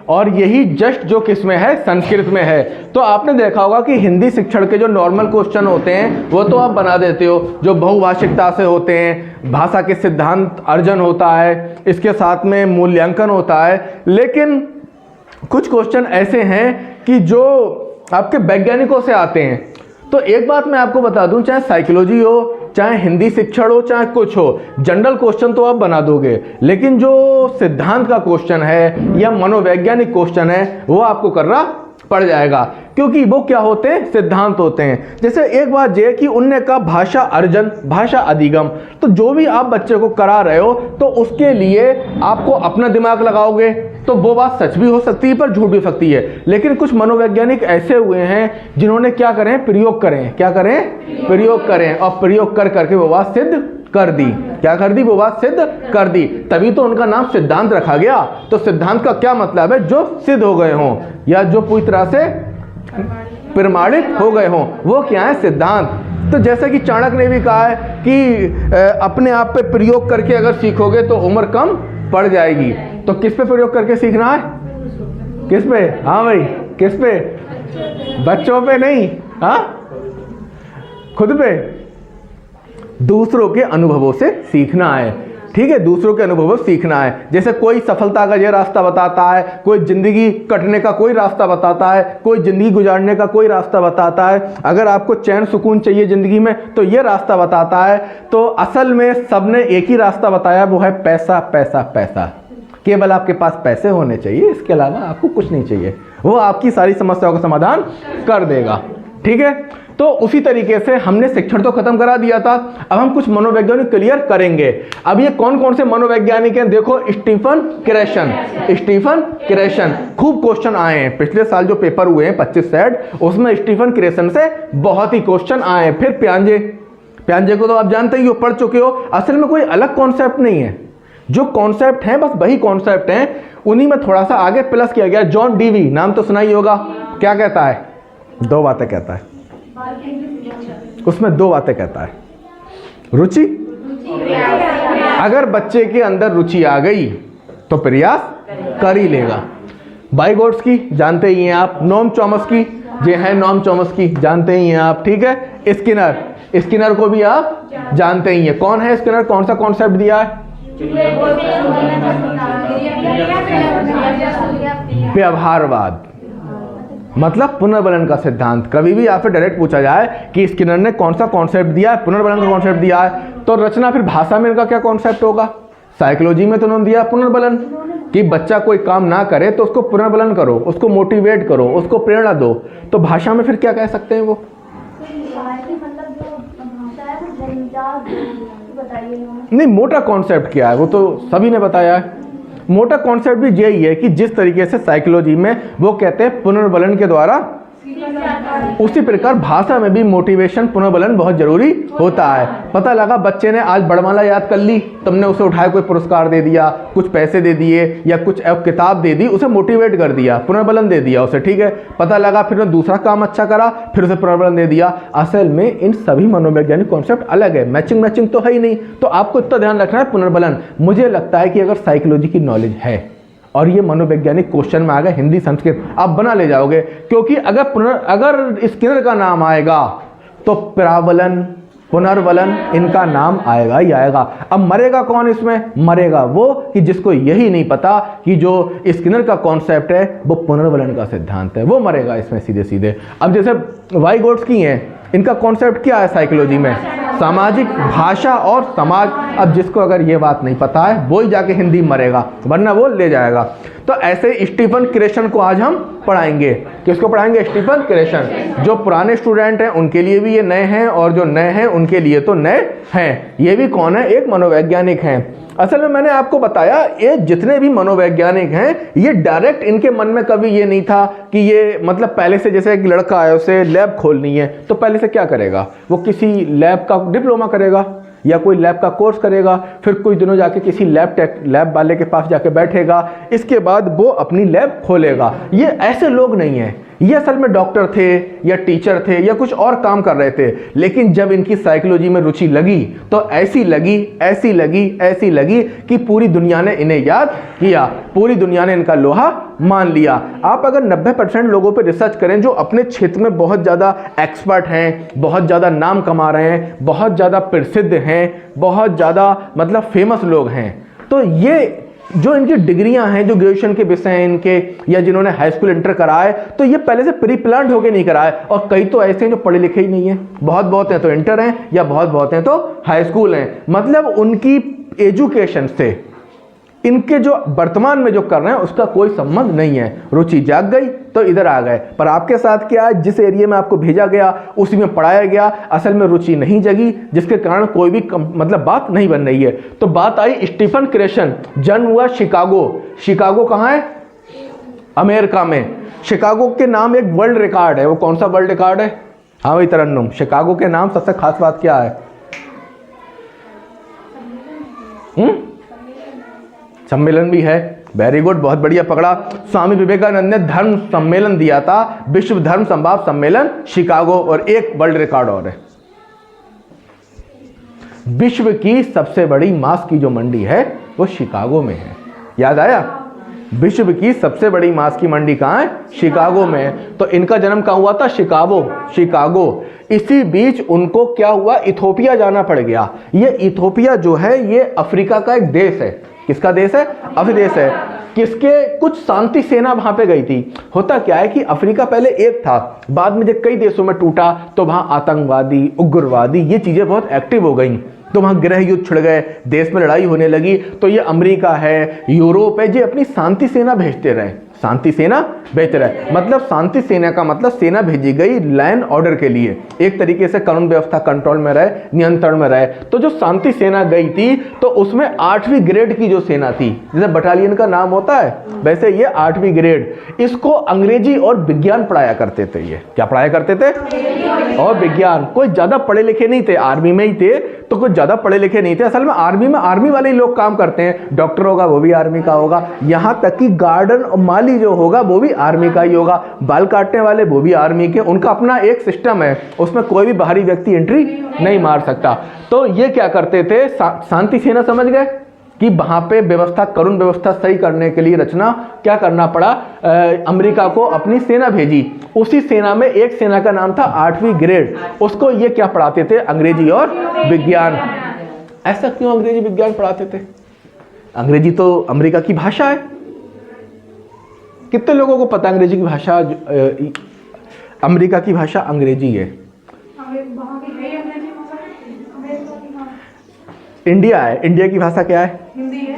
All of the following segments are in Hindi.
और यही जस्ट जो किस में है, संस्कृत में है। तो आपने देखा होगा कि हिंदी शिक्षण के जो नॉर्मल क्वेश्चन होते हैं वो तो आप बना देते हो, जो बहुभाषिकता से होते हैं, भाषा के सिद्धांत अर्जन होता है, इसके साथ में मूल्यांकन होता है। लेकिन कुछ क्वेश्चन ऐसे हैं कि जो आपके वैज्ञानिकों से आते हैं। तो एक बात मैं आपको बता दूं, चाहे साइकोलॉजी हो, चाहे हिंदी शिक्षण हो, चाहे कुछ हो, जनरल क्वेश्चन तो आप बना दोगे, लेकिन जो सिद्धांत का क्वेश्चन है या मनोवैज्ञानिक क्वेश्चन है वो आपको करना पड़ जाएगा, क्योंकि वो क्या होते हैं, सिद्धांत होते हैं। जैसे एक बात ये कि उनने कहा भाषा अर्जन, भाषा अधिगम, तो जो भी आप बच्चे को करा रहे हो तो उसके लिए आपको अपना दिमाग लगाओगे तो वो बात सच भी हो सकती है पर झूठ भी हो सकती है। लेकिन कुछ मनोवैज्ञानिक ऐसे हुए हैं जिन्होंने क्या करें, प्रयोग करें, क्या करें, प्रयोग करें, और प्रयोग कर करके वो बात सिद्ध कर दी। क्या कर दी, वो बात सिद्ध कर दी, तभी तो उनका नाम सिद्धांत रखा गया। तो सिद्धांत का क्या मतलब है, जो सिद्ध हो गए हों या जो पूरी तरह से प्रमाणित हो गए हों, वो क्या है, सिद्धांत। तो जैसे कि चाणक्य ने भी कहा है कि अपने आप पे प्रयोग करके अगर सीखोगे तो उम्र कम पड़ जाएगी। तो किस पे प्रयोग करके सीखना है, किस पे, हाँ भाई किस पे, बच्चों पे नहीं, हाँ खुद पे, दूसरों के अनुभवों से सीखना है। ठीक है, दूसरों के अनुभवों से सीखना है। जैसे कोई सफलता का ये रास्ता बताता है, कोई जिंदगी कटने का कोई रास्ता बताता है, कोई जिंदगी गुजारने का कोई रास्ता बताता है। अगर आपको चैन सुकून चाहिए जिंदगी में तो ये रास्ता बताता है। तो असल में सबने एक ही रास्ता बताया, वो है पैसा, पैसा, पैसा। केवल आपके पास पैसे होने चाहिए, इसके अलावा आपको कुछ नहीं चाहिए, वो आपकी सारी समस्याओं का समाधान कर देगा। ठीक है, तो उसी तरीके से हमने शिक्षण तो खत्म करा दिया था, अब हम कुछ मनोवैज्ञानिक क्लियर करेंगे। अब ये कौन कौन से मनोवैज्ञानिक हैं, देखो, स्टीफन क्रेशन, स्टीफन क्रेशन, खूब क्वेश्चन आए हैं पिछले साल जो पेपर हुए हैं 25 सेट, उसमें स्टीफन क्रेशन से बहुत ही क्वेश्चन आए हैं। फिर पियाजे, पियाजे को तो आप जानते ही हो, पढ़ चुके हो। असल में कोई अलग कॉन्सेप्ट नहीं है, जो कॉन्सेप्ट हैं बस वही कॉन्सेप्ट हैं, उन्हीं में थोड़ा सा आगे प्लस किया गया। जॉन डीवी, नाम तो सुना ही होगा, क्या कहता है, दो बातें कहता है, उसमें दो बातें कहता है, रुचि, अगर बच्चे के अंदर रुचि आ गई तो प्रयास कर ही लेगा। वाइगोट्स्की जानते ही हैं आप, नोम चॉम्स्की जे हैं, नोम चॉम्स्की जानते ही हैं आप। ठीक है, स्किनर, स्किनर को भी आप जानते ही हैं। कौन है स्किनर, कौन सा कॉन्सेप्ट दिया है, व्यवहारवाद, मतलब पुनर्बलन का सिद्धांत। कभी भी आपसे डायरेक्ट पूछा जाए कि स्किनर ने कौन सा कॉन्सेप्ट दिया है, पुनर्बलन का कॉन्सेप्ट दिया है, तो रचना फिर भाषा में इनका क्या कॉन्सेप्ट होगा। साइकोलॉजी में तो उन्होंने दिया पुनर्बलन, कि बच्चा कोई काम ना करे तो उसको पुनर्बलन करो, उसको मोटिवेट करो, उसको प्रेरणा दो। तो भाषा में फिर क्या कह सकते हैं वो, नहीं, मोटा कॉन्सेप्ट क्या है वो तो सभी ने बताया है। मोटा कॉन्सेप्ट भी यही है कि जिस तरीके से साइकोलॉजी में वो कहते हैं पुनर्बलन के द्वारा, उसी प्रकार भाषा में भी मोटिवेशन, पुनर्बलन बहुत जरूरी होता है। पता लगा बच्चे ने आज बड़माला याद कर ली, तुमने उसे उठाए कोई पुरस्कार दे दिया, कुछ पैसे दे दिए या कुछ किताब दे दी, उसे मोटिवेट कर दिया, पुनर्बलन दे दिया उसे। ठीक है, पता लगा फिर उसने दूसरा काम अच्छा करा, फिर उसे पुनर्बलन दे दिया। असल में इन सभी मनोवैज्ञानिक कॉन्सेप्ट अलग है, मैचिंग तो है ही नहीं। तो आपको इतना ध्यान रखना है, पुनर्बलन। मुझे लगता है कि अगर साइकोलॉजी की नॉलेज है और ये मनोवैज्ञानिक क्वेश्चन में आ गए, हिंदी संस्कृत आप बना ले जाओगे, क्योंकि अगर स्किनर का नाम आएगा तो प्रावलन, पुनर्बलन, इनका नाम आएगा ही आएगा। अब मरेगा कौन इसमें, मरेगा वो कि जिसको यही नहीं पता कि जो स्किनर का कॉन्सेप्ट है वो पुनर्बलन का सिद्धांत है, वो मरेगा इसमें सीधे सीधे। अब जैसे वाइगोट्स्की हैं, इनका कॉन्सेप्ट क्या है साइकोलॉजी में, सामाजिक, भाषा और समाज। अब जिसको अगर ये बात नहीं पता है वो ही जाके हिंदी मरेगा, वरना वो ले जाएगा। तो ऐसे स्टीफन क्रेशन को आज हम पढ़ाएंगे। किसको पढ़ाएंगे, स्टीफन क्रेशन। जो पुराने स्टूडेंट हैं उनके लिए भी ये नए हैं, और जो नए हैं उनके लिए तो नए हैं। ये भी कौन है, एक मनोवैज्ञानिक हैं। असल में मैंने आपको बताया, ये जितने भी मनोवैज्ञानिक हैं, ये डायरेक्ट इनके मन में कभी ये नहीं था कि ये, मतलब पहले से जैसे एक लड़का है उसे लैब खोलनी है, तो पहले से क्या करेगा, वो किसी लैब का डिप्लोमा करेगा या कोई लैब का कोर्स करेगा, फिर कुछ दिनों जाके किसी लैब वाले के पास जाके बैठेगा, इसके बाद वो अपनी लैब खोलेगा। ये ऐसे लोग नहीं हैं, ये असल में डॉक्टर थे या टीचर थे या कुछ और काम कर रहे थे, लेकिन जब इनकी साइकोलॉजी में रुचि लगी तो ऐसी लगी कि पूरी दुनिया ने इन्हें याद किया, पूरी दुनिया ने इनका लोहा मान लिया। आप अगर 90% लोगों पे रिसर्च करें जो अपने क्षेत्र में बहुत ज़्यादा एक्सपर्ट हैं, बहुत ज़्यादा नाम कमा रहे हैं, बहुत ज़्यादा प्रसिद्ध हैं, बहुत ज़्यादा मतलब फेमस लोग हैं, तो ये जो इनकी डिग्रियां हैं, जो ग्रेजुएशन के विषय हैं इनके, या जिन्होंने हाई स्कूल इंटर कराए, तो ये पहले से प्री प्लान्ड होके नहीं कराए। और कई तो ऐसे हैं जो पढ़े लिखे ही नहीं हैं, बहुत हैं तो इंटर हैं या बहुत हैं तो हाई स्कूल हैं। मतलब उनकी एजुकेशन से इनके जो वर्तमान में जो कर रहे हैं उसका कोई संबंध नहीं है। रुचि जाग गई तो इधर आ गए। पर आपके साथ क्या है, जिस एरिया में आपको भेजा गया उसी में पढ़ाया गया, असल में रुचि नहीं जगी, जिसके कारण कोई भी मतलब बात नहीं बन रही है। तो बात आई स्टीफन क्रेशन, जन्म हुआ शिकागो कहाँ है? अमेरिका में। शिकागो के नाम एक वर्ल्ड रिकॉर्ड है। वो कौन सा वर्ल्ड रिकॉर्ड है? हाँ भाई तरन्नुम, शिकागो के नाम सबसे खास बात क्या है? सम्मेलन भी है। वेरी गुड, बहुत बढ़िया पकड़ा। स्वामी विवेकानंद ने धर्म सम्मेलन दिया था, विश्व धर्म संभाव सम्मेलन शिकागो। और एक वर्ल्ड रिकॉर्ड और है, विश्व की सबसे बड़ी मांस की जो मंडी है वो शिकागो में है। याद आया? विश्व की सबसे बड़ी मांस की मंडी कहाँ है? शिकागो में है। तो इनका जन्म कहाँ हुआ था? शिकागो। इसी बीच उनको क्या हुआ? इथोपिया जाना पड़ गया। ये इथोपिया जो है ये अफ्रीका का एक देश है। किसका देश है? अफ्रीदेश है। किसके? कुछ शांति सेना वहां पे गई थी। होता क्या है कि अफ्रीका पहले एक था, बाद में जब कई देशों में टूटा तो वहां आतंकवादी, उग्रवादी ये चीजें बहुत एक्टिव हो गई, तो वहां गृह युद्ध छिड़ गए, देश में लड़ाई होने लगी। तो ये अमेरिका है, यूरोप है, ये अपनी शांति सेना भेजते रहे, शांति सेना भेजते रहे। मतलब शांति सेना का मतलब सेना भेजी गई लैंड ऑर्डर के लिए, एक तरीके से कानून व्यवस्था कंट्रोल में रहे, नियंत्रण में रहे। तो जो शांति सेना गई थी तो उसमें 8वीं ग्रेड की जो सेना थी, जैसे बटालियन का नाम होता है वैसे ये 8वीं ग्रेड, इसको अंग्रेजी और विज्ञान पढ़ाया करते थे। ये क्या पढ़ाया करते थे? और विज्ञान। कोई ज्यादा पढ़े लिखे नहीं थे, आर्मी में ही थे तो कुछ ज्यादा पढ़े लिखे नहीं थे। असल में आर्मी वाले ही लोग काम करते हैं। डॉक्टर होगा वो भी आर्मी का होगा, यहाँ तक कि गार्डन और माली जो होगा वो भी आर्मी का ही होगा, बाल काटने वाले वो भी आर्मी के। उनका अपना एक सिस्टम है, उसमें कोई भी बाहरी व्यक्ति एंट्री नहीं मार सकता। तो ये क्या करते थे? शांति सेना, समझ गए कि वहां पे व्यवस्था, कानून व्यवस्था सही करने के लिए रचना क्या करना पड़ा? अमेरिका को अपनी सेना भेजी। उसी सेना में एक सेना का नाम था 8वीं ग्रेड, उसको ये क्या पढ़ाते थे? अंग्रेजी और विज्ञान। ऐसा क्यों अंग्रेजी विज्ञान पढ़ाते थे? अंग्रेजी तो अमेरिका की भाषा है। कितने लोगों को पता अंग्रेजी की भाषा, अमेरिका की भाषा अंग्रेजी है। इंडिया है, इंडिया की भाषा क्या है?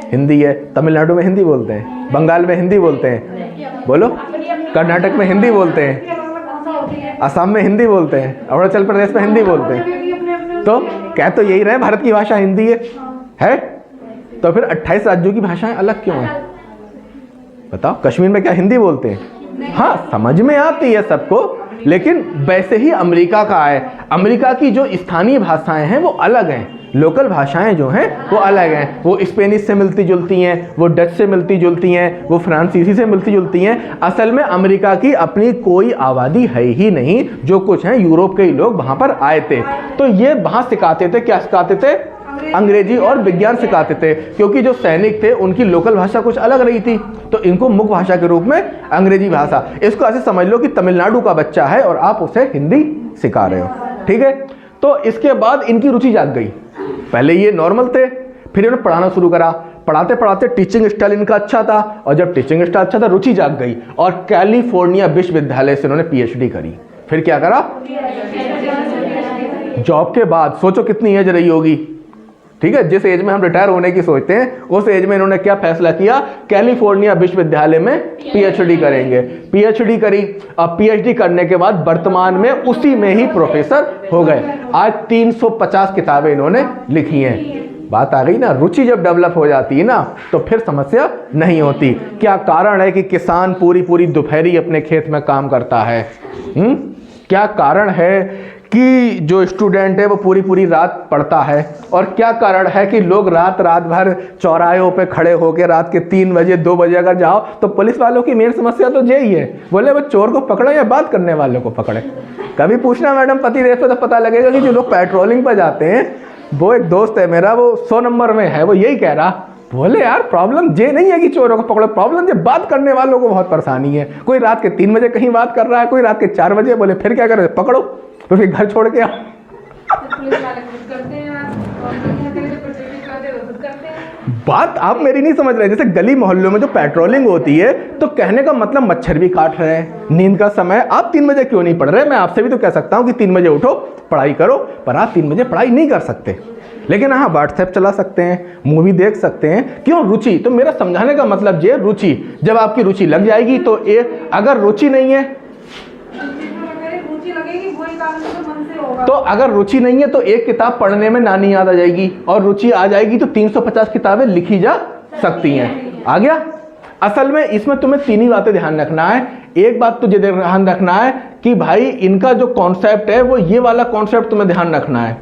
हिंदी है। तमिलनाडु में हिंदी बोलते हैं, बंगाल में हिंदी बोलते हैं, बोलो, कर्नाटक में हिंदी बोलते हैं, असम में हिंदी बोलते हैं, अरुणाचल प्रदेश में हिंदी बोलते हैं। तो कह तो यही रहे भारत की भाषा हिंदी है? तो फिर 28 राज्यों की भाषाएं अलग क्यों हैं? बताओ, कश्मीर में क्या हिंदी बोलते हैं? हाँ, समझ में आती है सबको, लेकिन वैसे ही अमेरिका का है। अमेरिका की जो स्थानीय भाषाएं हैं वो अलग हैं, लोकल भाषाएं जो हैं वो अलग हैं। वो स्पेनिश से मिलती जुलती हैं, वो डच से मिलती जुलती हैं, वो फ्रांसीसी से मिलती जुलती हैं। असल में अमेरिका की अपनी कोई आबादी है ही नहीं, जो कुछ है यूरोप के ही लोग वहाँ पर आए थे। तो ये वहाँ सिखाते थे, क्या सिखाते थे? अंग्रेजी और विज्ञान सिखाते थे, क्योंकि जो सैनिक थे उनकी लोकल भाषा कुछ अलग रही थी, तो इनको मुख्य भाषा के रूप में अंग्रेजी भाषा। इसको ऐसे समझ लो कि तमिलनाडु का बच्चा है और आप उसे हिंदी सिखा रहे हो, ठीक है? तो इसके बाद इनकी रुचि जाग गई। पहले ये नॉर्मल थे, फिर इन्होंने पढ़ाना शुरू करा। पढ़ाते पढ़ाते टीचिंग स्टाइल इनका अच्छा था, और जब टीचिंग स्टाइल अच्छा था रुचि जाग गई, और कैलिफोर्निया विश्वविद्यालय से उन्होंने PhD करी। फिर क्या करा? जॉब के बाद सोचो कितनी एज रही होगी, ठीक है? जिस एज में हम रिटायर होने की सोचते हैं उस एज में इन्होंने क्या फैसला किया? कैलिफोर्निया विश्वविद्यालय में PhD करेंगे। PhD करी, अब PhD करने के बाद वर्तमान में उसी में ही प्रोफेसर हो गए। आज 350 किताबें इन्होंने लिखी हैं। बात आ गई ना, रुचि जब डेवलप हो जाती है ना तो फिर समस्या नहीं होती। क्या कारण है कि किसान पूरी पूरी दोपहरी अपने खेत में काम करता है? क्या कारण है कि जो स्टूडेंट है वो पूरी पूरी रात पढ़ता है, और क्या कारण है कि लोग रात भर चौराहों पे खड़े होकर रात के 3 बजे 2 बजे अगर जाओ तो पुलिस वालों की मेन समस्या तो यही है, बोले वो चोर को पकड़े या बात करने वालों को पकड़े। कभी पूछना मैडम पति देव पे तो पता लगेगा कि जो लोग पेट्रोलिंग पर जाते हैं, वो एक दोस्त है मेरा, वो 100 नंबर में है, वो यही कह रहा, बोले यार प्रॉब्लम ये नहीं है कि चोरों को पकड़ो, प्रॉब्लम ये बात करने वालों को बहुत परेशानी है। कोई रात के 3 बजे कहीं बात कर रहा है, कोई रात के 4 बजे, बोले फिर क्या करोगे, पकड़ो तो फिर घर छोड़ के आओ। बात आप मेरी नहीं समझ रहे। जैसे गली मोहल्लों में जो पेट्रोलिंग होती है तो कहने का मतलब मच्छर भी काट रहे हैं, नींद का समय, आप 3 बजे क्यों नहीं पढ़ रहे? मैं आपसे भी तो कह सकता हूं कि 3 बजे उठो पढ़ाई करो, पर आप 3 बजे पढ़ाई नहीं कर सकते। लेकिन हाँ, व्हाट्सएप चला सकते हैं, मूवी देख सकते हैं। क्यों? रुचि। तो मेरा समझाने का मतलब ये, रुचि, जब आपकी रुचि लग जाएगी तो अगर रुचि नहीं है तो अगर रुचि नहीं है तो एक किताब पढ़ने में नानी याद आ जाएगी, और रुचि आ जाएगी तो 350 किताबें लिखी जा सकती हैं। आ गया? असल में इसमें तुम्हें 3 ही बातें ध्यान रखना है। एक बात तुझे ध्यान रखना है कि भाई इनका जो कॉन्सेप्ट है वो ये वाला कॉन्सेप्ट तुम्हें ध्यान रखना है।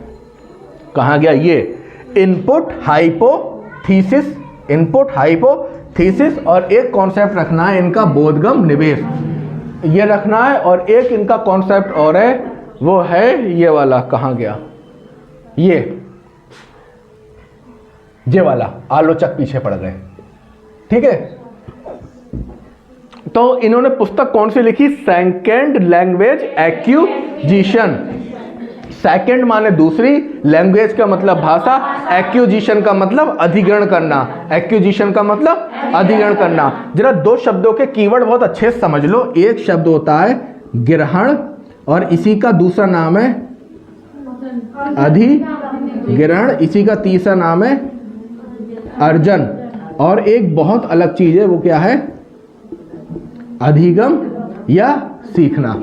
कहाँ गया ये? इनपुट हाइपोथीसिस, इनपुट हाइपोथीसिस, और एक कॉन्सेप्ट रखना है इनका बोधगम निवेश, ये रखना है। और एक इनका कॉन्सेप्ट और है, वो है ये वाला, कहाँ गया ये वाला, आलोचक पीछे पड़ गए। ठीक है, तो इन्होंने पुस्तक कौन सी लिखी? Second language acquisition. सेकंड माने दूसरी, लैंग्वेज का मतलब भाषा, एक्विजिशन का मतलब अधिग्रहण करना, एक्विजिशन का मतलब अधिग्रहण करना। जरा 2 शब्दों के कीवर्ड बहुत अच्छे से समझ लो। एक शब्द होता है ग्रहण, और इसी का दूसरा नाम है अधिग्रहण, इसी का तीसरा नाम है अर्जन, और एक बहुत अलग चीज है, वो क्या है? अधिगम या सीखना।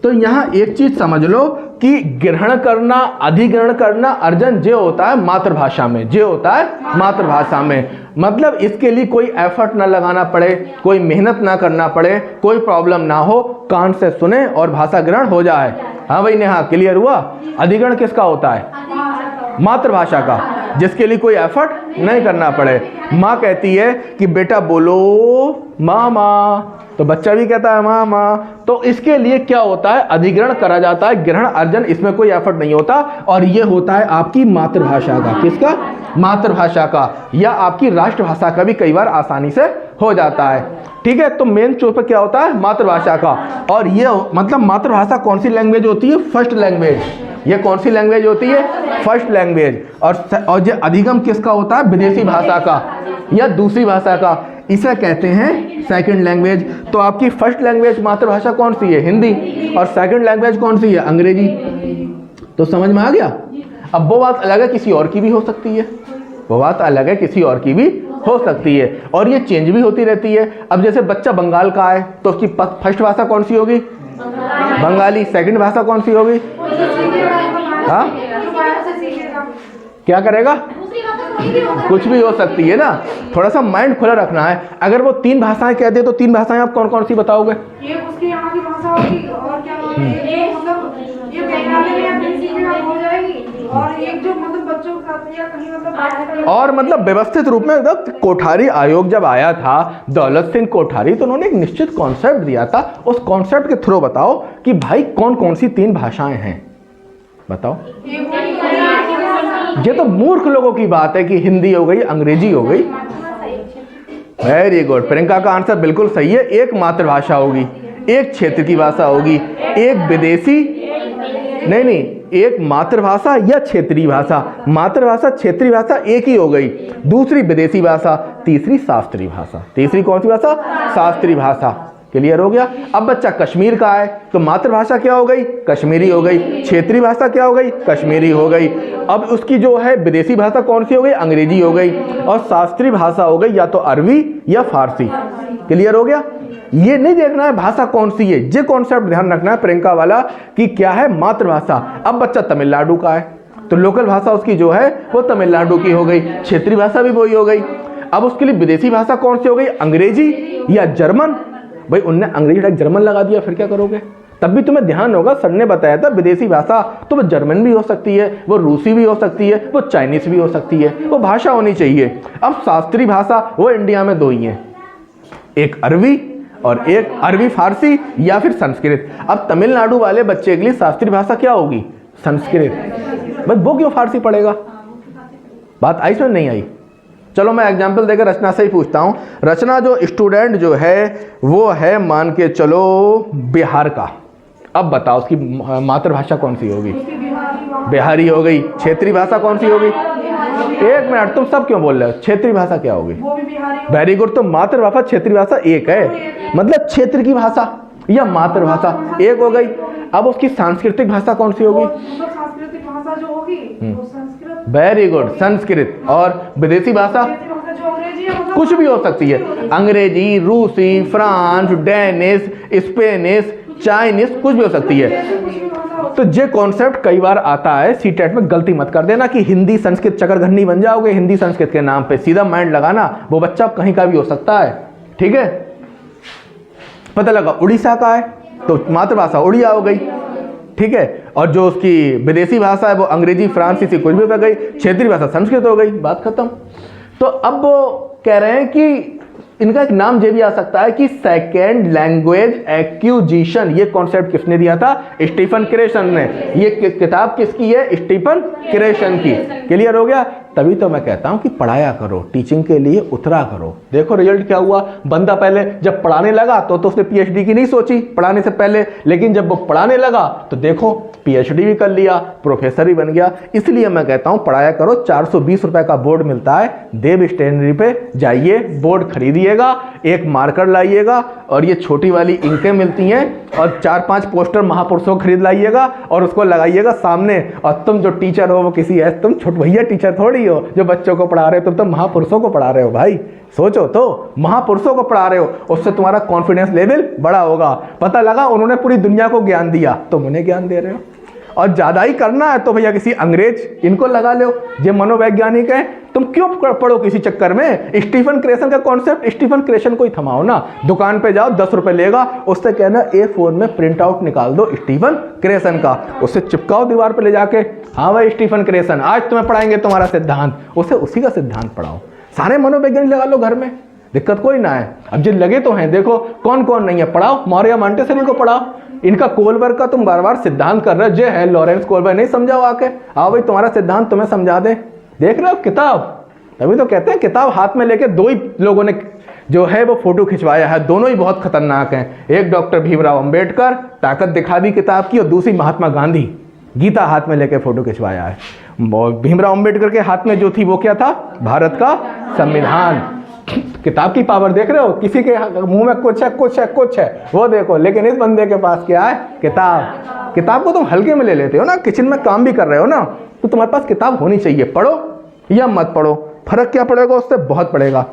तो यहां एक चीज समझ लो कि ग्रहण करना, अधिग्रहण करना, अर्जन जे होता है मातृभाषा में, जे होता है मातृभाषा में। मतलब इसके लिए कोई एफर्ट ना लगाना पड़े, कोई मेहनत ना करना पड़े, कोई प्रॉब्लम ना हो, कान से सुने और भाषा ग्रहण हो जाए। हाँ भाई नेहा, क्लियर हुआ? अधिग्रहण किसका होता है? मातृभाषा का, जिसके लिए कोई एफर्ट नहीं करना पड़े। माँ कहती है कि बेटा बोलो मामा, तो बच्चा भी कहता है मामा। तो इसके लिए क्या होता है? अधिग्रहण करा जाता है, ग्रहण अर्जन, इसमें कोई एफर्ट नहीं होता, और ये होता है आपकी मातृभाषा का। किसका? मातृभाषा का, या आपकी राष्ट्रभाषा का भी कई बार आसानी से हो जाता है। ठीक है, तो मेन चोर पर क्या होता है? मातृभाषा का। और ये मतलब मातृभाषा कौन सी लैंग्वेज होती है? First language. ये कौन सी लैंग्वेज होती है? First language. और ये अधिगम किसका होता है? विदेशी भाषा का या दूसरी भाषा का, इसे कहते हैं सेकंड लैंग्वेज। तो आपकी फर्स्ट लैंग्वेज मातृभाषा कौन सी है? हिंदी। और सेकंड लैंग्वेज कौन सी है? अंग्रेजी। तो समझ में आ गया? अब वो बात अलग है, किसी और की भी हो सकती है, वो बात अलग है, किसी और की भी हो सकती है, और ये चेंज भी होती रहती है। अब जैसे बच्चा बंगाल का है तो उसकी फर्स्ट भाषा कौन सी होगी? बंगाली। सेकंड भाषा कौन सी होगी? हाँ, क्या करेगा? कुछ भी हो सकती है ना, थोड़ा सा माइंड खुला रखना है। अगर वो 3 भाषाएं कहते तो 3 भाषाएं आप कौन कौन सी बताओगे? ये उसकी यहाँ की भाषा होगी, और क्या ये मतलब ये पहनावे में अपनी सीखना हो जाएगी, और एक जो मतलब बच्चों के साथ या कहीं मतलब और मतलब व्यवस्थित रूप में। जब कोठारी आयोग जब आया था, दौलत सिंह कोठारी, तो उन्होंने एक निश्चित कॉन्सेप्ट दिया था। उस कॉन्सेप्ट के थ्रू बताओ कि भाई कौन कौन सी 3 भाषाएं हैं, बताओ। ये तो मूर्ख लोगों की बात है कि हिंदी हो गई, अंग्रेजी हो गई। वेरी गुड, प्रियंका का आंसर बिल्कुल सही है। एक मातृभाषा होगी, एक क्षेत्र की भाषा होगी, एक विदेशी, नहीं, एक मातृभाषा या क्षेत्रीय भाषा। मातृभाषा क्षेत्रीय भाषा एक ही हो गई, दूसरी विदेशी भाषा, तीसरी शास्त्रीय भाषा। तीसरी कौन सी भाषा? शास्त्रीय भाषा। क्लियर हो गया? अब बच्चा कश्मीर का है तो मातृभाषा क्या हो गई? कश्मीरी हो गई। क्षेत्रीय भाषा क्या हो गई? कश्मीरी हो गई। अब उसकी जो है विदेशी भाषा कौन सी हो गई? अंग्रेजी हो गई। और शास्त्रीय भाषा हो गई या तो अरबी या फारसी। क्लियर हो गया? ये नहीं देखना है भाषा कौन सी है, ये कॉन्सेप्ट ध्यान रखना है प्रियंका वाला कि क्या है? मातृभाषा। अब बच्चा तमिलनाडु का है तो लोकल भाषा उसकी जो है वो तमिलनाडु की हो गई, क्षेत्रीय भाषा भी वही हो गई। अब उसके लिए विदेशी भाषा कौन सी हो गई? अंग्रेजी या जर्मन। भाई उनने अंग्रेजी जर्मन लगा दिया, फिर क्या करोगे? तब भी तुम्हें ध्यान होगा, सर ने बताया था विदेशी भाषा तो वो जर्मन भी हो सकती है, वो रूसी भी हो सकती है, वो चाइनीज भी हो सकती है, वो भाषा होनी चाहिए। अब शास्त्रीय भाषा वो इंडिया में दो ही हैं, एक अरबी और एक अरबी फारसी या फिर संस्कृत। अब तमिलनाडु वाले बच्चे के लिए शास्त्रीय भाषा क्या होगी? संस्कृत। बस वो क्यों फारसी पढ़ेगा? बात आई समझ नहीं आई? चलो मैं एग्जाम्पल देकर रचना से ही पूछता हूँ। रचना जो स्टूडेंट जो है वो है मान के चलो बिहार का। अब बताओ उसकी मातृभाषा कौन सी होगी? बिहारी हो गई। क्षेत्रीय भाषा कौन सी होगी? एक मिनट, तुम सब क्यों बोल रहे हो? क्षेत्रीय भाषा क्या होगी? Very good. तो मातृभाषा क्षेत्रीय भाषा एक है, मतलब क्षेत्र की भाषा या मातृभाषा एक हो गई। अब उसकी सांस्कृतिक भाषा कौन सी होगी? सांस्कृतिक भाषा जो होगी वो संस्कृत। Very good, Sanskrit. और विदेशी भाषा जो अंग्रेजी है, मतलब कुछ भी हो सकती है, अंग्रेजी, रूसी, फ्रांस, डेनिश, स्पेनिश, चाइनीज, कुछ भी हो सकती है। तो ये कॉन्सेप्ट कई बार आता है सीटेट में, गलती मत कर देना कि हिंदी संस्कृत चकरघंटी बन जाओगे हिंदी संस्कृत के नाम पे। सीधा माइंड लगाना, वो बच्चा कहीं का भी हो सकता है, ठीक है। पता लगा उड़ीसा का है तो मातृभाषा उड़िया हो गई, ठीक है। और जो उसकी विदेशी भाषा है वो अंग्रेजी, फ्रांसीसी, कुछ भी हो गई। क्षेत्रीय भाषा संस्कृत हो गई, बात खत्म। तो अब वो कह रहे हैं कि इनका एक नाम ये भी आ सकता है कि सेकेंड लैंग्वेज एक्विजिशन। ये कॉन्सेप्ट किसने दिया था? स्टीफन क्रेशन ने। ये किताब किसकी है? स्टीफन क्रेशन की। क्लियर हो गया? तभी तो मैं कहता हूं कि पढ़ाया करो, टीचिंग के लिए उतरा करो। देखो रिजल्ट क्या हुआ। बंदा पहले जब पढ़ाने लगा तो उसने पीएचडी की नहीं सोची पढ़ाने से पहले, लेकिन जब वो पढ़ाने लगा तो देखो पीएचडी भी कर लिया, प्रोफेसर ही बन गया। इसलिए मैं कहता हूं पढ़ाया करो। 420 रुपए का बोर्ड मिलता है, देव स्टेशनरी पे जाइए, बोर्ड खरीदिएगा, एक मार्कर लाइएगा और ये छोटी वाली इंकें मिलती हैं और 4-5 पोस्टर महापुरुषों खरीद लाइएगा और उसको लगाइएगा सामने। और तुम जो टीचर हो वो किसी ऐसे, तुम छोट भैया टीचर थोड़ी हो जो बच्चों को पढ़ा रहे हो, तुम तो महापुरुषों को पढ़ा रहे हो भाई। सोचो तो, महापुरुषों को पढ़ा रहे हो, उससे तुम्हारा कॉन्फिडेंस लेवल बड़ा होगा। पता लगा उन्होंने पूरी दुनिया को ज्ञान दिया, तुम उन्हें ज्ञान दे रहे हो। और ज्यादा ही करना है तो भैया किसी अंग्रेज इनको लगा लो, ये मनोवैज्ञानिक है। तुम क्यों पढ़ो किसी चक्कर में? स्टीफन क्रेशन का कॉन्सेप्ट, स्टीफन क्रेशन को ही थमाओ ना। दुकान पे जाओ, 10 रुपए लेगा, उससे कहना A4 में प्रिंट आउट निकाल दो स्टीफन क्रेशन का, उससे चिपकाओ दीवार पे ले जाके, हाँ भाई स्टीफन क्रेशन आज तुम्हें पढ़ाएंगे तुम्हारा सिद्धांत, उसे उसी का सिद्धांत पढ़ाओ। सारे मनोवैज्ञानिक लगा लो घर में, दिक्कत कोई ना है। अब जो लगे तो हैं, देखो कौन कौन नहीं है, पढ़ाओ। मौर्य मॉन्टेसरी को पढ़ाओ। इनका कोलबर्ग का तुम बार बार सिद्धांत कर रहे हो, जो है लॉरेंस कोलबर्ग, नहीं समझाओ आके, आओ भाई तुम्हारा सिद्धांत तुम्हें समझा दे। देख रहे हो किताब, तभी तो कहते हैं किताब हाथ में लेके दो ही लोगों ने जो है वो फोटो खिंचवाया है, दोनों ही बहुत खतरनाक हैं। एक डॉक्टर भीमराव अंबेडकर, ताकत दिखा दी किताब की, और दूसरी महात्मा गांधी, गीता हाथ में लेके फोटो खिंचवाया है। भीमराव अंबेडकर के हाथ में जो थी वो क्या था? भारत का संविधान। किताब की पावर देख रहे हो? किसी के मुंह में कुछ है, कुछ है, कुछ है, वो देखो। लेकिन इस बंदे के पास क्या है? किताब। किताब को तुम हल्के में ले लेते हो ना, किचन में काम भी कर रहे हो ना, तो तुम्हारे पास किताब होनी चाहिए। पढ़ो या मत पढ़ो, फर्क क्या पड़ेगा उससे? बहुत पड़ेगा।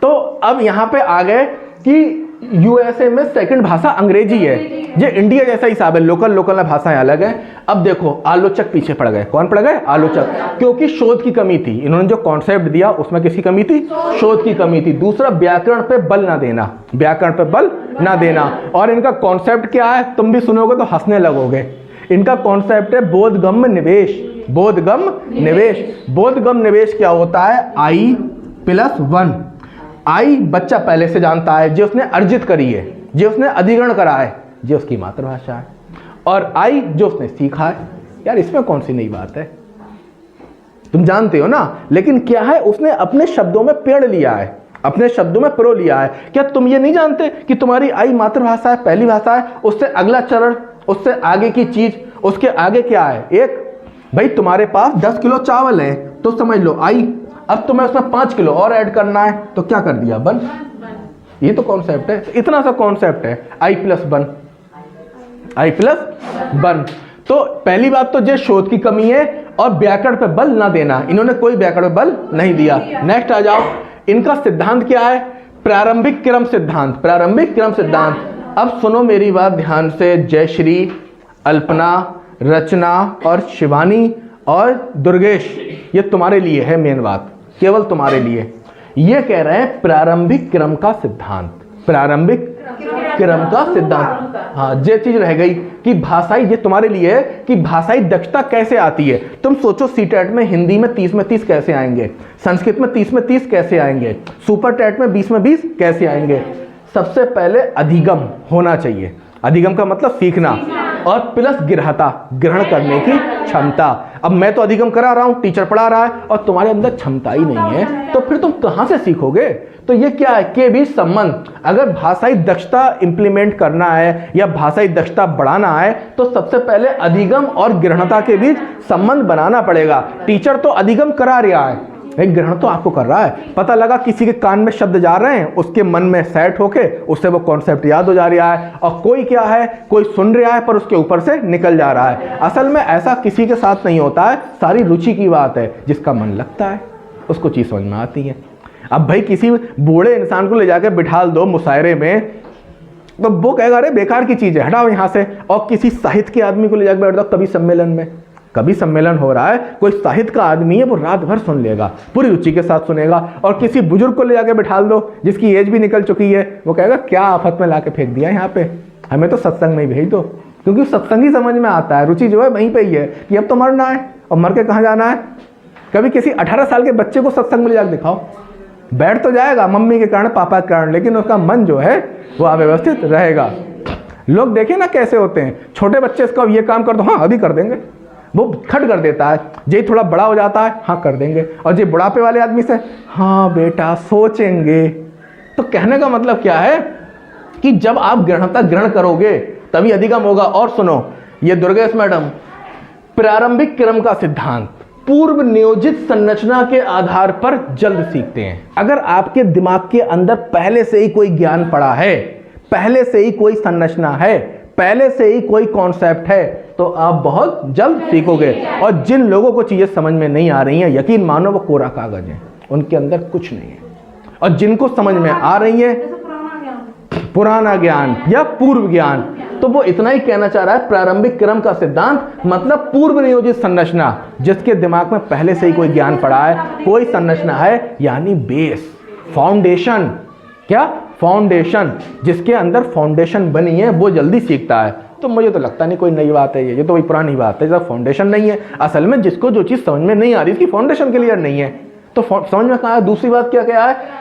तो अब यहां पे आ गए कि यूएसए में सेकंड भाषा अंग्रेजी है। ये इंडिया जैसा हिसाब है, लोकल भाषाएं अलग है। अब देखो आलोचक पीछे पड़ गए। कौन पड़ गए? आलोचक, क्योंकि शोध की कमी थी। इन्होंने जो कॉन्सेप्ट दिया उसमें किसकी कमी थी? शोध की कमी थी। दूसरा, व्याकरण पे बल ना देना, व्याकरण पे बल ना देना। और इनका कॉन्सेप्ट क्या है? तुम भी सुनोगे तो हंसने लगोगे। इनका कॉन्सेप्ट है बोधगम्य निवेश। बोधगम्य निवेश। बोधगम्य निवेश क्या होता है? I+1। आई बच्चा पहले से जानता है, जो उसने अर्जित करी है, जो उसने अधिग्रहण करा है, जो उसकी मातृभाषा है। और आई जो उसने सीखा है। यार इसमें कौन सी नई बात है? तुम जानते हो ना। लेकिन क्या है, उसने अपने शब्दों में पेड़ लिया है, अपने शब्दों में प्रो लिया है। क्या तुम ये नहीं जानते कि तुम्हारी आई मातृभाषा है, पहली भाषा है, उससे अगला चरण, उससे आगे की चीज, उसके आगे क्या है? एक भाई तुम्हारे पास 10 किलो चावल है तो समझ लो आई। अब तुम्हें उसमें 5 किलो और ऐड करना है तो क्या कर दिया? बन। ये तो कॉन्सेप्ट है, इतना सा कॉन्सेप्ट है, I+1। I+1। तो पहली बात तो ये शोध की कमी है और व्याकरण पे बल ना देना। इन्होंने कोई व्याकरण पे बल नहीं दिया। नेक्स्ट आ जाओ, इनका सिद्धांत क्या है? प्रारंभिक क्रम सिद्धांत। प्रारंभिक क्रम सिद्धांत। अब सुनो मेरी बात ध्यान से, जयश्री, अल्पना, रचना और शिवानी और दुर्गेश, ये तुम्हारे लिए है मेन बात, केवल तुम्हारे लिए। ये कह रहे हैं प्रारंभिक क्रम का सिद्धांत। प्रारंभिक क्रम का सिद्धांत। हाँ, ये चीज रह गई कि भाषाई, ये तुम्हारे लिए है कि भाषाई दक्षता कैसे आती है। तुम सोचो सीटेट में हिंदी में 30 में 30 कैसे आएंगे, संस्कृत में 30 में 30 कैसे आएंगे, सुपर टेट में 20 में 20 कैसे आएंगे। सबसे पहले अधिगम होना चाहिए। अधिगम का मतलब सीखना, और प्लस गृहता, ग्रहण करने की क्षमता। अब मैं तो अधिगम करा रहा हूं, टीचर पढ़ा रहा है, और तुम्हारे अंदर क्षमता ही नहीं है, तो फिर तुम कहां से सीखोगे। तो ये क्या है, के बीच संबंध। अगर भाषाई दक्षता इंप्लीमेंट करना है या भाषाई दक्षता बढ़ाना है, तो सबसे पहले अधिगम और ग्रहणता के बीच संबंध बनाना पड़ेगा। टीचर तो अधिगम करा रहा है, एक ग्रहण तो आपको कर रहा है। पता लगा किसी के कान में शब्द जा रहे हैं, उसके मन में सेट होके उससे वो कॉन्सेप्ट याद हो जा रहा है, और कोई क्या है, कोई सुन रहा है पर उसके ऊपर से निकल जा रहा है। असल में ऐसा किसी के साथ नहीं होता है, सारी रुचि की बात है। जिसका मन लगता है उसको चीज़ समझ में आती है। अब भाई किसी बूढ़े इंसान को ले जाकर बिठाल दो मुशायरे में, तो वो कहेगा अरे बेकार की चीज़ है, हटाओ यहाँ से। और किसी साहित्य के आदमी को ले जाकर बैठ दो कवि सम्मेलन में, कभी सम्मेलन हो रहा है, कोई साहित्य का आदमी है, वो रात भर सुन लेगा, पूरी रुचि के साथ सुनेगा। और किसी बुजुर्ग को ले जाके बिठाल दो जिसकी एज भी निकल चुकी है, वो कहेगा क्या आफत में लाके फेंक दिया यहाँ पे, हमें तो सत्संग में भेज दो। क्योंकि सत्संग ही समझ में आता है, रुचि जो है वहीं पे ही है कि अब तो मरना है, और मर के कहाँ जाना है। कभी किसी 18 साल के बच्चे को सत्संग में ले जाकर दिखाओ, बैठ तो जाएगा मम्मी के कारण, पापा के कारण, लेकिन उसका मन जो है वो अव्यवस्थित रहेगा। लोग देखें ना कैसे होते हैं, छोटे बच्चे इसका ये काम कर दो, हाँ अभी कर देंगे, वो खट कर देता है। जे थोड़ा बड़ा हो जाता है, हाँ कर देंगे। और जे बुढ़ापे वाले आदमी से, हाँ बेटा सोचेंगे। तो कहने का मतलब क्या है कि जब आप ग्रहणता ग्रहण करोगे तभी अधिगम होगा। और सुनो, ये दुर्गेश मैडम, प्रारंभिक क्रम का सिद्धांत पूर्व नियोजित संरचना के आधार पर जल्द सीखते हैं। अगर आपके दिमाग के अंदर पहले से ही कोई ज्ञान पड़ा है, पहले से ही कोई संरचना है, पहले से ही कोई कॉन्सेप्ट है, तो आप बहुत जल्द सीखोगे। और जिन लोगों को चीजें समझ में नहीं आ रही हैं, यकीन मानो वो कोरा कागज है, उनके अंदर कुछ नहीं है। और जिनको समझ में आ रही है पुराना ज्ञान या पूर्व ज्ञान, तो वो इतना ही कहना चाह रहा है प्रारंभिक क्रम का सिद्धांत मतलब पूर्व नियोजित संरचना, जिसके दिमाग में पहले से ही कोई ज्ञान पड़ा है, कोई संरचना है, यानी बेस, फाउंडेशन। क्या फाउंडेशन, जिसके अंदर फाउंडेशन बनी है वो जल्दी सीखता है। तो मुझे तो लगता नहीं कोई नई बात है, ये तो वही पुरानी बात है। जब फाउंडेशन नहीं है, असल में जिसको जो चीज़ समझ में नहीं आ रही, इसकी फाउंडेशन क्लियर नहीं है, तो समझ में कहा है। दूसरी बात क्या क्या है,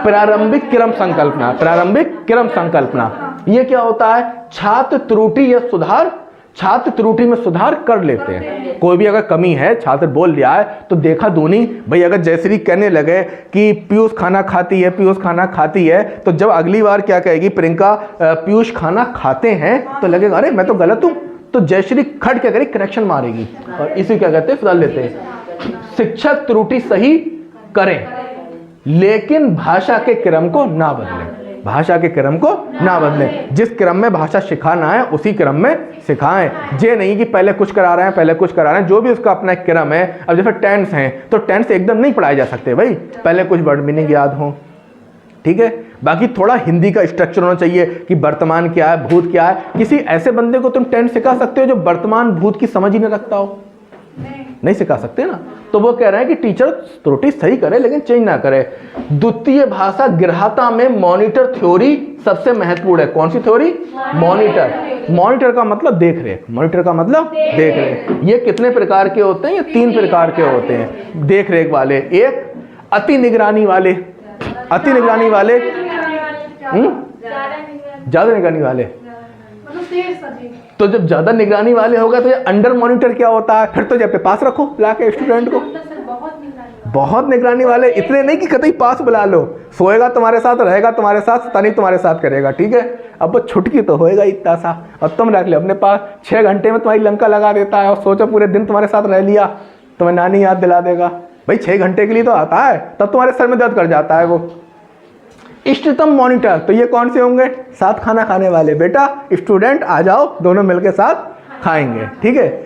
प्रारंभिक क्रम संकल्पना। प्रारंभिक क्रम संकल्पना ये क्या होता है, छात्र त्रुटि या सुधार, छात्र त्रुटि में सुधार कर लेते हैं। कोई भी अगर कमी है, छात्र बोल दिया है, तो देखा दूनी भाई। अगर जयश्री कहने लगे कि पीयूष खाना खाती है, पीयूष खाना खाती है, तो जब अगली बार क्या कहेगी प्रियंका पीयूष खाना खाते हैं, तो लगेगा अरे मैं तो गलत हूँ, तो जयश्री खट क्या करेगी, करेक्शन मारेगी, और इसी क्या कहते हैं, सुधार लेते हैं। शिक्षक त्रुटि सही करें, लेकिन भाषा के क्रम को ना बदलें, भाषा के क्रम को ना बदलें। जिस क्रम में भाषा सिखाना है उसी क्रम में सिखाएं। ये नहीं कि पहले कुछ करा रहे हैं, पहले कुछ करा रहे हैं, जो भी उसका अपना एक क्रम है। अब जैसे टेंस हैं, तो टेंस एकदम नहीं पढ़ाए जा सकते भाई, पहले कुछ वर्ड मीनिंग याद हो, ठीक है। बाकी थोड़ा हिंदी का स्ट्रक्चर होना चाहिए कि वर्तमान क्या है, भूत क्या है। किसी ऐसे बंदे को तुम टेंस सिखा सकते हो जो वर्तमान भूत की समझ ही नहीं रखता हो, नहीं सिखा सकते ना। तो वो कह रहे हैं कि टीचर त्रुटि सही करे लेकिन चेंज ना करे। द्वितीय भाषा ग्राह्यता में मॉनिटर थ्योरी सबसे महत्वपूर्ण है। कौन सी थ्योरी, मॉनिटर। मॉनिटर का मतलब देख रेख, मॉनिटर का मतलब देख रेख। ये कितने प्रकार के होते हैं, ये 3 प्रकार के होते हैं देख रेख वाले। एक अति निगरानी वाले, अति निगरानी वाले, ज्यादा निगरानी वाले। तो जब ज्यादा निगरानी वाले होगा तो ये अंडर मॉनिटर क्या होता है, फिर तो जब पे पास रखो लाके स्टूडेंट को। बहुत निगरानी वाले, इतने नहीं कि कतई पास बुला लो, सोएगा तुम्हारे साथ, रहेगा तुम्हारे साथ, तनी तुम्हारे साथ करेगा, ठीक है। अब वो छुटकी तो होएगा इतना सा, और तुम रख ले अपने पास, 6 घंटे में तुम्हारी लंका लगा देता है, और सोचो पूरे दिन तुम्हारे साथ रह लिया, तुम्हें नानी याद दिला देगा भाई। 6 घंटे के लिए तो आता है, तब तुम्हारे सर में दर्द कर जाता है वो। इष्टतम मॉनिटर, तो ये कौन से होंगे, साथ खाना खाने वाले। बेटा स्टूडेंट आ जाओ, दोनों मिलके साथ खाएंगे, ठीक है।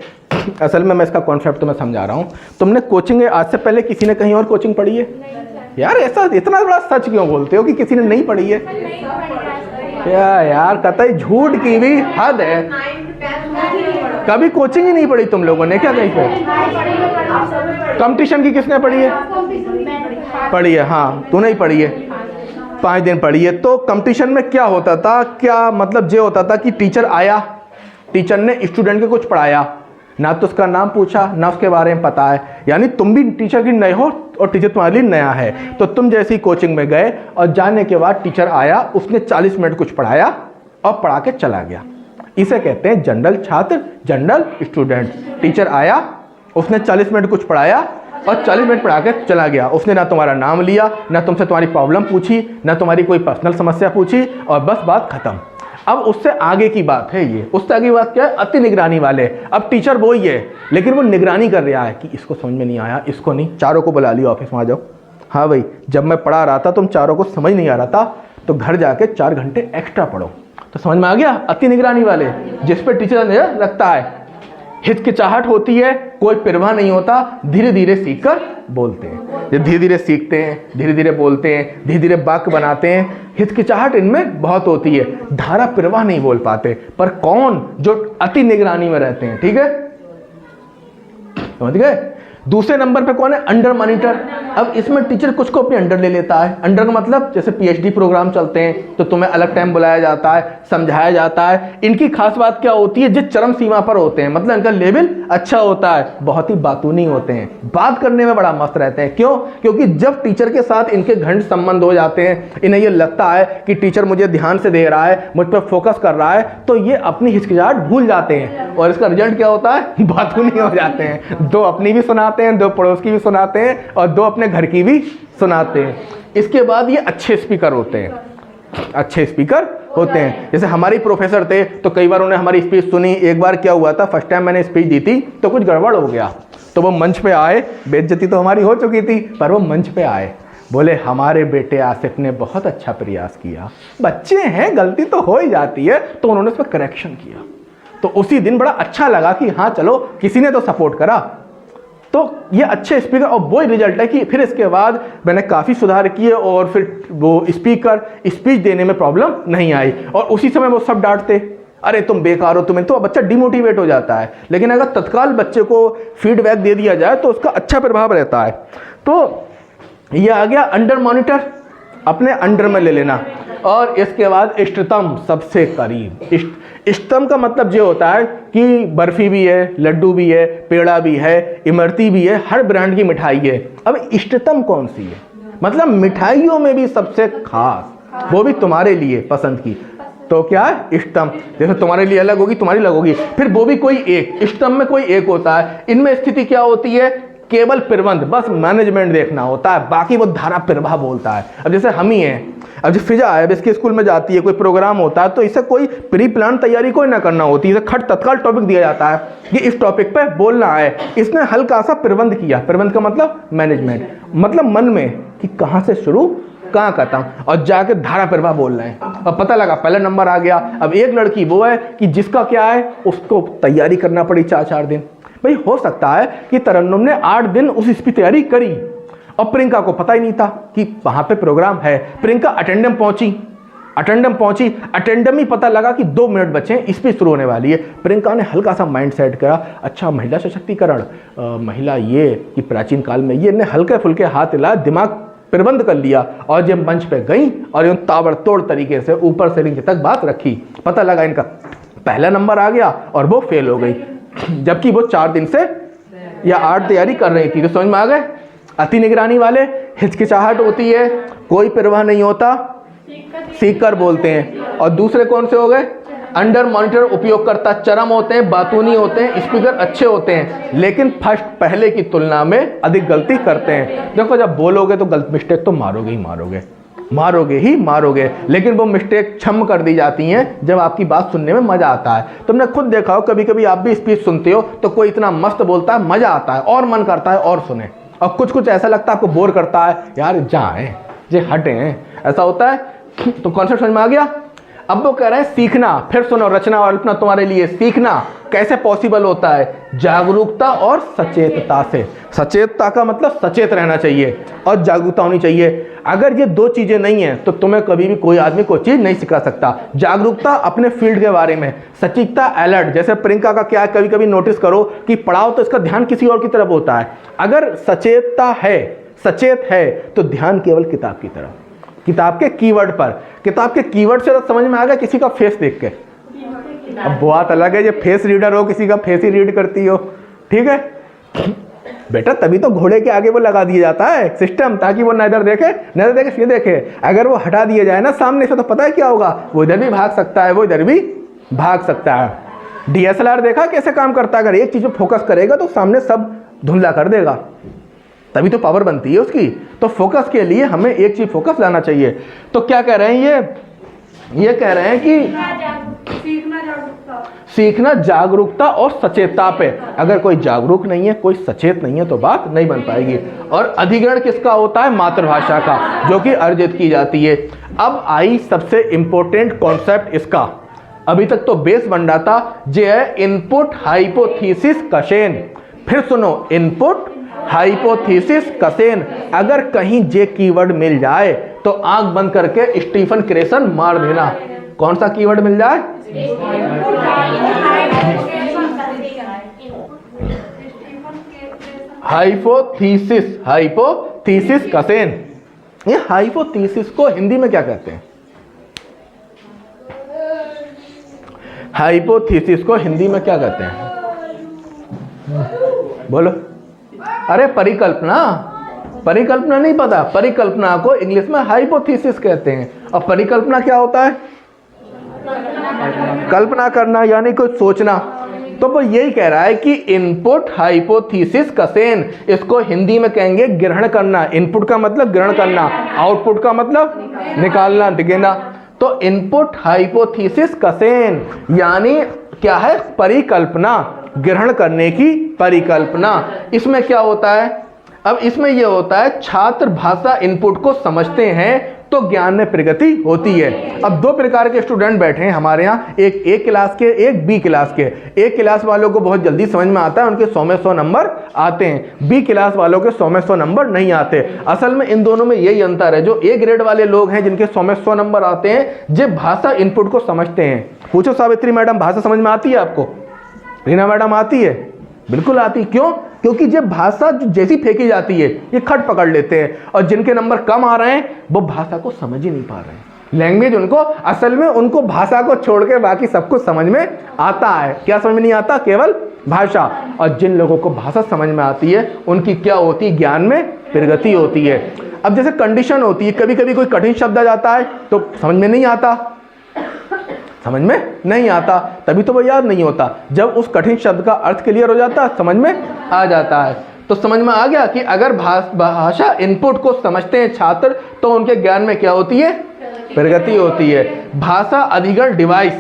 असल में मैं इसका कॉन्सेप्ट तुम्हें समझा रहा हूँ। तुमने कोचिंग आज से पहले किसी ने कहीं और कोचिंग पढ़ी है यार? ऐसा इतना बड़ा सच क्यों बोलते हो कि किसी ने नहीं पढ़ी है? क्या यार, कतई झूठ की भी हद है। कभी कोचिंग ही नहीं पढ़ी तुम लोगों ने क्या कहीं पे? कंपटीशन की किसने पढ़ी है? पढ़ी है, हाँ तूने ही पढ़ी है। 5 दिन पढ़ी है। तो कंपटीशन में क्या होता था, क्या मतलब ये होता था कि टीचर आया, टीचर ने स्टूडेंट को कुछ पढ़ाया, ना तो उसका नाम पूछा ना उसके बारे में पता है, यानी तुम भी टीचर की नए हो और टीचर तुम्हारे लिए नया है। तो तुम जैसी कोचिंग में गए और जाने के बाद टीचर आया, उसने 40 मिनट कुछ पढ़ाया और पढ़ा के चला गया, इसे कहते हैं जनरल छात्र, जनरल स्टूडेंट। टीचर आया, उसने 40 मिनट कुछ पढ़ाया और 40 मिनट पढ़ा के चला गया, उसने ना तुम्हारा नाम लिया, ना तुमसे तुम्हारी प्रॉब्लम पूछी, ना तुम्हारी कोई पर्सनल समस्या पूछी, और बस बात खत्म। अब उससे आगे की बात है ये, उससे आगे की बात क्या है, अति निगरानी वाले। अब टीचर वो ही है लेकिन वो निगरानी कर रहा है कि इसको समझ में नहीं आया, इसको नहीं, चारों को बुला लिया ऑफिस में, आ जाओ। हाँ भाई, जब मैं पढ़ा रहा था तुम चारों को समझ नहीं आ रहा था, तो घर जाके 4 घंटे एक्स्ट्रा पढ़ो। तो समझ में आ गया, अति निगरानी वाले, जिस पे टीचर नजर रखता है। हिचकिचाहट होती है, कोई परवाह नहीं होता, धीरे धीरे सीख कर बोलते हैं, ये धीरे धीरे सीखते हैं, धीरे धीरे बोलते हैं, धीरे धीरे वाक्य बनाते हैं। हिचकिचाहट इनमें बहुत होती है, धारा प्रवाह नहीं बोल पाते। पर कौन, जो अति निगरानी में रहते हैं, ठीक है, समझ गए। दूसरे नंबर पे कौन है, अंडर मॉनिटर। अब इसमें टीचर कुछ को अपने अंडर ले लेता है। अंडर का मतलब जैसे पीएचडी प्रोग्राम चलते हैं तो तुम्हें अलग टाइम बुलाया जाता है, समझाया जाता है। इनकी खास बात क्या होती है, जो चरम सीमा पर होते हैं, मतलब इनका लेवल अच्छा होता है, बहुत ही बातूनी होते हैं, बात करने में बड़ा मस्त रहते हैं। क्यों? क्योंकि जब टीचर के साथ इनके घनिष्ठ संबंध हो जाते हैं, इन्हें ये लगता है कि टीचर मुझे ध्यान से दे रहा है, मुझ पर फोकस कर रहा है, तो ये अपनी हिचकिचाहट भूल जाते हैं और इसका रिजल्ट क्या होता है, बातूनी हो जाते हैं। 2 अपनी भी सुनाते हैं, 2 पड़ोस की भी सुनाते हैं और 2 अपने घर की भी सुनाते हैं। इसके बाद ये अच्छे स्पीकर होते हैं, अच्छे स्पीकर होते हैं। जैसे हमारे प्रोफेसर थे तो कई बार उन्हें हमारी स्पीच सुनी। एक बार क्या हुआ था, फर्स्ट टाइम मैंने स्पीच दी थी तो कुछ गड़बड़ हो गया, तो वो मंच पे आए, बेइज्जती तो हमारी हो चुकी थी, पर वो मंच पे आए, बोले हमारे बेटे आसिफ ने बहुत अच्छा प्रयास किया। बच्चे हैं, गलती तो हो ही जाती है, तो उन्होंने उस पर करेक्शन किया। तो उसी दिन बड़ा अच्छा लगा कि हाँ चलो किसी ने तो सपोर्ट करा। तो ये अच्छे स्पीकर, और वो रिजल्ट है कि फिर इसके बाद मैंने काफ़ी सुधार किए और फिर वो स्पीकर स्पीच देने में प्रॉब्लम नहीं आई। और उसी समय वो सब डांटते, अरे तुम बेकार हो, तुम्हें, तो बच्चा डिमोटिवेट हो जाता है। लेकिन अगर तत्काल बच्चे को फीडबैक दे दिया जाए तो उसका अच्छा प्रभाव रहता है। तो ये आ गया अंडर मॉनिटर, अपने अंडर में ले लेना। और इसके बाद इष्टतम, सबसे करीब। इष्टतम का मतलब ये होता है कि बर्फी भी है, लड्डू भी है, पेड़ा भी है, इमरती भी है, हर ब्रांड की मिठाई है। अब इष्टतम कौन सी है, मतलब मिठाइयों में भी सबसे खास, वो भी तुम्हारे लिए पसंद की, तो क्या है, इष्टतम। जैसे तुम्हारे लिए अलग होगी, तुम्हारी अलग होगी, फिर वो भी कोई एक, इष्टतम में कोई एक होता है। इनमें स्थिति क्या होती है, केवल प्रबंध, बस मैनेजमेंट देखना होता है, बाकी वो धारा प्रवाह बोलता है। अब जैसे हम ही हैं, अब जो फिजा है, अब इसके स्कूल में जाती है, कोई प्रोग्राम होता है तो इसे कोई प्री प्लान तैयारी कोई ना करना होती है, इसे खट तत्काल टॉपिक दिया जाता है कि इस टॉपिक पे बोलना है। इसने हल्का सा प्रबंध किया, प्रबंध का मतलब मैनेजमेंट, मतलब मन में कि कहाँ से शुरू कहाँ खत्म, और जाके धारा प्रवाह बोल रहे हैं। अब पता लगा पहला नंबर आ गया। अब एक लड़की वो है कि जिसका क्या है, उसको तैयारी करना पड़ी 4-4 दिन। भाई हो सकता है कि तरन्नुम ने 8 दिन उसकी तैयारी करी और प्रियंका को पता ही नहीं था कि वहां पे प्रोग्राम है। प्रियंका अटेंडम पहुंची, अटेंडम ही पता लगा कि 2 मिनट बचे हैं, स्पीच शुरू होने वाली है। प्रियंका ने हल्का सा माइंड सेट करा, अच्छा महिला सशक्तिकरण, महिला ये कि प्राचीन काल में ये, ने हल्के फुल्के हाथ हिलाया, दिमाग प्रबंध कर लिया और जब मंच पे गई और यूं ताबड़तोड़ तरीके से ऊपर से नीचे तक बात रखी। पता लगा इनका पहला नंबर आ गया और वो फेल हो गई, जबकि वो 4 दिन से या 8 तैयारी कर रही थी। तो समझ में आ गए, अति निगरानी वाले, हिचकिचाहट होती है, कोई परवाह नहीं होता, सीख कर बोलते हैं। और दूसरे कौन से हो गए, अंडर मॉनिटर, उपयोगकर्ता चरम होते हैं, बातूनी होते हैं, स्पीकर अच्छे होते हैं, लेकिन फर्स्ट पहले की तुलना में अधिक गलती करते हैं। देखो जब बोलोगे तो गलत मिस्टेक तो मारोगे ही मारोगे, लेकिन वो मिस्टेक क्षम कर दी जाती हैं जब आपकी बात सुनने में मजा आता है। तुमने खुद देखा हो, कभी कभी आप भी स्पीच सुनते हो तो कोई इतना मस्त बोलता है, मजा आता है और मन करता है और सुने, और कुछ ऐसा लगता है आपको बोर करता है, यार जाए जे हटे हैं, ऐसा होता है। तो कॉन्सेप्ट समझ में आ गया। अब वो कह रहे हैं सीखना, फिर सुनो, रचना और अल्पना तुम्हारे लिए। सीखना कैसे पॉसिबल होता है, जागरूकता और सचेतता से। सचेतता का मतलब सचेत रहना चाहिए और जागरूकता होनी चाहिए। अगर ये 2 चीजें नहीं है तो तुम्हें कभी भी कोई आदमी कोई चीज नहीं सिखा सकता। जागरूकता अपने फील्ड के बारे में, सचेतता अलर्ट। जैसे प्रियंका का क्या है, कभी कभी नोटिस करो कि पढ़ाओ तो इसका ध्यान किसी और की तरफ होता है। अगर सचेतता है, सचेत है, तो ध्यान केवल किताब की तरफ। किताब के कीवर्ड पर। किताब के कीवर्ड से तो समझ में आ गया किसी का फेस देख के। अब बात अलग है, ये फेस रीडर हो, किसी का फेस ही रीड करती हो, ठीक है बेटा, तभी तो घोड़े के आगे वो लगा दिया जाता है सिस्टम, ताकि वो ना इधर देखे ना इधर देखे, सीधे देखे। अगर वो हटा दिया जाए ना सामने से, तो पता है क्या होगा, वो इधर भी भाग सकता है, वो इधर भी भाग सकता है। DSLR देखा कैसे काम करता है, अगर एक चीज पे फोकस करेगा तो सामने सब धुंधला कर देगा, तभी तो पावर बनती है उसकी। तो फोकस के लिए हमें एक चीज फोकस लाना चाहिए। तो क्या कह रहे हैं ये कह रहे हैं कि सीखना जागरूकता और सचेतता पे। अगर कोई जागरूक नहीं है, कोई सचेत नहीं है, तो बात नहीं बन पाएगी। और अधिग्रहण किसका होता है, मातृभाषा का, जो कि अर्जित की जाती है। अब आई सबसे इंपॉर्टेंट कॉन्सेप्ट इसका, अभी तक तो बेस बन रहा था, जो है इनपुट हाइपोथेसिस कशेन। फिर सुनो, इनपुट हाइपोथेसिस कशेन। अगर कहीं जे कीवर्ड मिल जाए तो आंख बंद करके स्टीफन क्रेसन मार देना। कौन सा कीवर्ड मिल जाए, हाइपोथेसिस, हाइपोथेसिस कशेन। ये हाइपोथेसिस को हिंदी में क्या कहते हैं, हाइपोथेसिस को हिंदी में क्या कहते हैं, बोलो। अरे परिकल्पना, परिकल्पना नहीं पता, परिकल्पना को इंग्लिश में हाइपोथेसिस कहते हैं। और परिकल्पना क्या होता है, कल्पना करना, यानी कुछ सोचना। तो वो यही कह रहा है कि इनपुट हाइपोथेसिस कशेन, इसको हिंदी में कहेंगे ग्रहण करना। इनपुट का मतलब ग्रहण करना, आउटपुट का मतलब निकालना, दिखेना। तो इनपुट हाइपोथेसिस कशेन यानी क्या है, परिकल्पना, ग्रहण करने की परिकल्पना। इसमें क्या होता है, अब इसमें यह होता है, छात्र भाषा इनपुट को समझते हैं तो ज्ञान में प्रगति होती है। अब दो प्रकार के स्टूडेंट बैठे हैं हमारे यहाँ, एक ए क्लास के, एक बी क्लास के। ए क्लास वालों को बहुत जल्दी समझ में आता है, उनके 100 में 100 नंबर आते हैं। बी क्लास वालों के 100 में 100 नंबर नहीं आते। असल में इन दोनों में यही अंतर है, जो ए ग्रेड वाले लोग हैं जिनके 100 में 100 नंबर आते हैं, जो भाषा इनपुट को समझते हैं। पूछो सावित्री मैडम, भाषा समझ में आती है आपको? रीना मैडम आती है? बिल्कुल आती। क्यों? क्योंकि जब भाषा जैसी फेंकी जाती है ये खट पकड़ लेते हैं, और जिनके नंबर कम आ रहे हैं वो भाषा को समझ ही नहीं पा रहे हैं। लैंग्वेज उनको, असल में उनको भाषा को छोड़ के बाकी सब कुछ समझ में आता है। क्या समझ में नहीं आता? केवल भाषा। और जिन लोगों को भाषा समझ में आती है उनकी क्या होती है, ज्ञान में प्रगति होती है। अब जैसे कंडीशन होती है, कभी कभी कोई कठिन शब्द आ जाता है तो समझ में नहीं आता, समझ में नहीं आता, तभी तो वो याद नहीं होता। जब उस कठिन शब्द का अर्थ क्लियर हो जाता है, समझ में आ जाता है। तो समझ में आ गया कि अगर भाषा इनपुट को समझते हैं छात्र तो उनके ज्ञान में क्या होती है, प्रगति होती है। भाषा अधिग्रहण डिवाइस।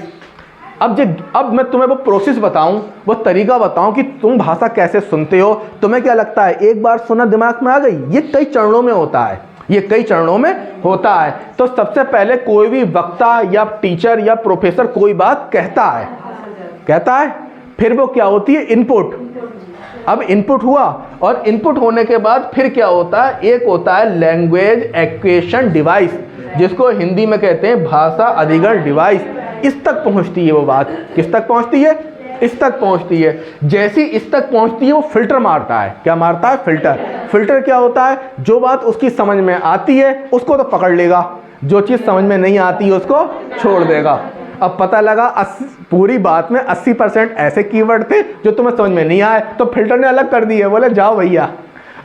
अब मैं तुम्हें वो प्रोसेस बताऊं, वो तरीका बताऊं कि तुम भाषा कैसे सुनते हो। तुम्हें क्या लगता है एक बार सुना दिमाग में आ गई? ये कई चरणों में होता है, ये कई चरणों में होता है। तो सबसे पहले कोई भी वक्ता या टीचर या प्रोफेसर कोई बात कहता है, फिर वो क्या होती है, इनपुट। अब इनपुट हुआ, और इनपुट होने के बाद फिर क्या होता है, एक होता है लैंग्वेज एक्विजिशन डिवाइस, जिसको हिंदी में कहते हैं भाषा अधिग्रहण डिवाइस। इस तक पहुंचती है वो बात। किस तक पहुंचती है? इस तक पहुंचती है। जैसी इस तक पहुंचती है वो फिल्टर मारता है। क्या मारता है? फिल्टर। फिल्टर क्या होता है, जो बात उसकी समझ में आती है उसको तो पकड़ लेगा, जो चीज़ समझ में नहीं आती है उसको छोड़ देगा। अब पता लगा पूरी बात में 80% ऐसे कीवर्ड थे जो तुम्हें समझ में नहीं आए, तो फिल्टर ने अलग कर दिए, बोले जाओ भैया।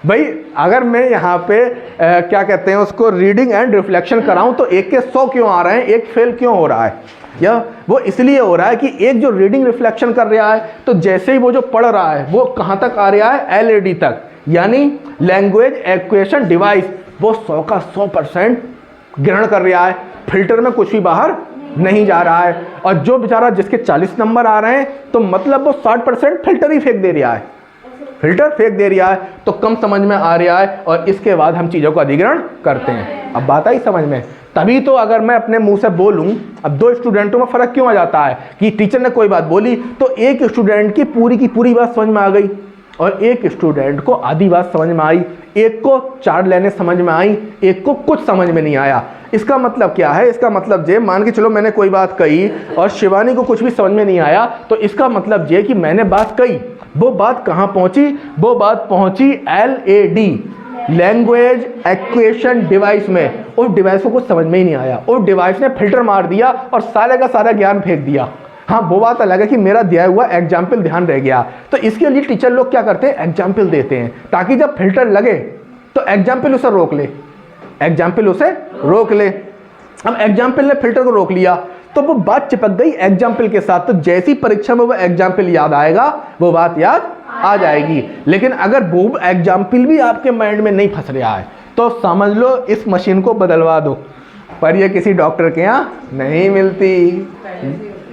भाई अगर मैं यहाँ पे क्या कहते हैं उसको, रीडिंग एंड रिफ्लेक्शन कराऊँ तो एक के 100 क्यों आ रहे हैं, एक फेल क्यों हो रहा है? या वो इसलिए हो रहा है कि एक जो रीडिंग रिफ्लेक्शन कर रहा है, तो जैसे ही वो जो पढ़ रहा है वो कहाँ तक आ रहा है, LAD तक, यानी लैंग्वेज एक्विजिशन डिवाइस। वो 100 का 100% ग्रहण कर रहा है, फिल्टर में कुछ भी बाहर नहीं जा रहा है। और जो बेचारा जिसके 40 नंबर आ रहे हैं, तो मतलब वो 60% फिल्टर ही फेंक दे रहा है, फिल्टर फेंक दे रहा है, तो कम समझ में आ रहा है। और इसके बाद हम चीज़ों का अधिग्रहण करते हैं। अब बात आई समझ में? तभी तो अगर मैं अपने मुंह से बोलूं, अब दो स्टूडेंटों में फ़र्क क्यों आ जाता है कि टीचर ने कोई बात बोली तो एक स्टूडेंट की पूरी बात समझ में आ गई, और एक स्टूडेंट को आधी बात समझ में आई, एक को 4 लाइनें समझ में आई, एक को कुछ समझ में नहीं आया। इसका मतलब क्या है? इसका मतलब ये, मान के चलो मैंने कोई बात कही और शिवानी को कुछ भी समझ में नहीं आया, तो इसका मतलब ये कि मैंने बात कही, वो बात कहाँ पहुँची? वो बात पहुँची LAD, लैंग्वेज एक्वेशन डिवाइस में, उस डिवाइस को कुछ समझ में ही नहीं आया, उस डिवाइस ने फिल्टर मार दिया और सारे का सारा ज्ञान फेंक दिया। हाँ, वो बात अलग है कि मेरा दिया हुआ एग्जाम्पल ध्यान रह गया, तो इसके लिए टीचर लोग क्या करते हैं, एग्जाम्पल देते हैं, ताकि जब फिल्टर लगे तो एग्जाम्पल उसे रोक ले, एग्जाम्पल उसे रोक ले। अब एग्जाम्पल ने फिल्टर को रोक लिया तो वो बात चिपक गई एग्जाम्पल के साथ, तो जैसी परीक्षा में वो एग्जाम्पल याद आएगा वो बात याद आ जाएगी। लेकिन अगर वो एग्जाम्पल भी आपके माइंड में नहीं फंस रहा है तो समझ लो इस मशीन को बदलवा दो, पर ये किसी डॉक्टर के यहाँ नहीं मिलती,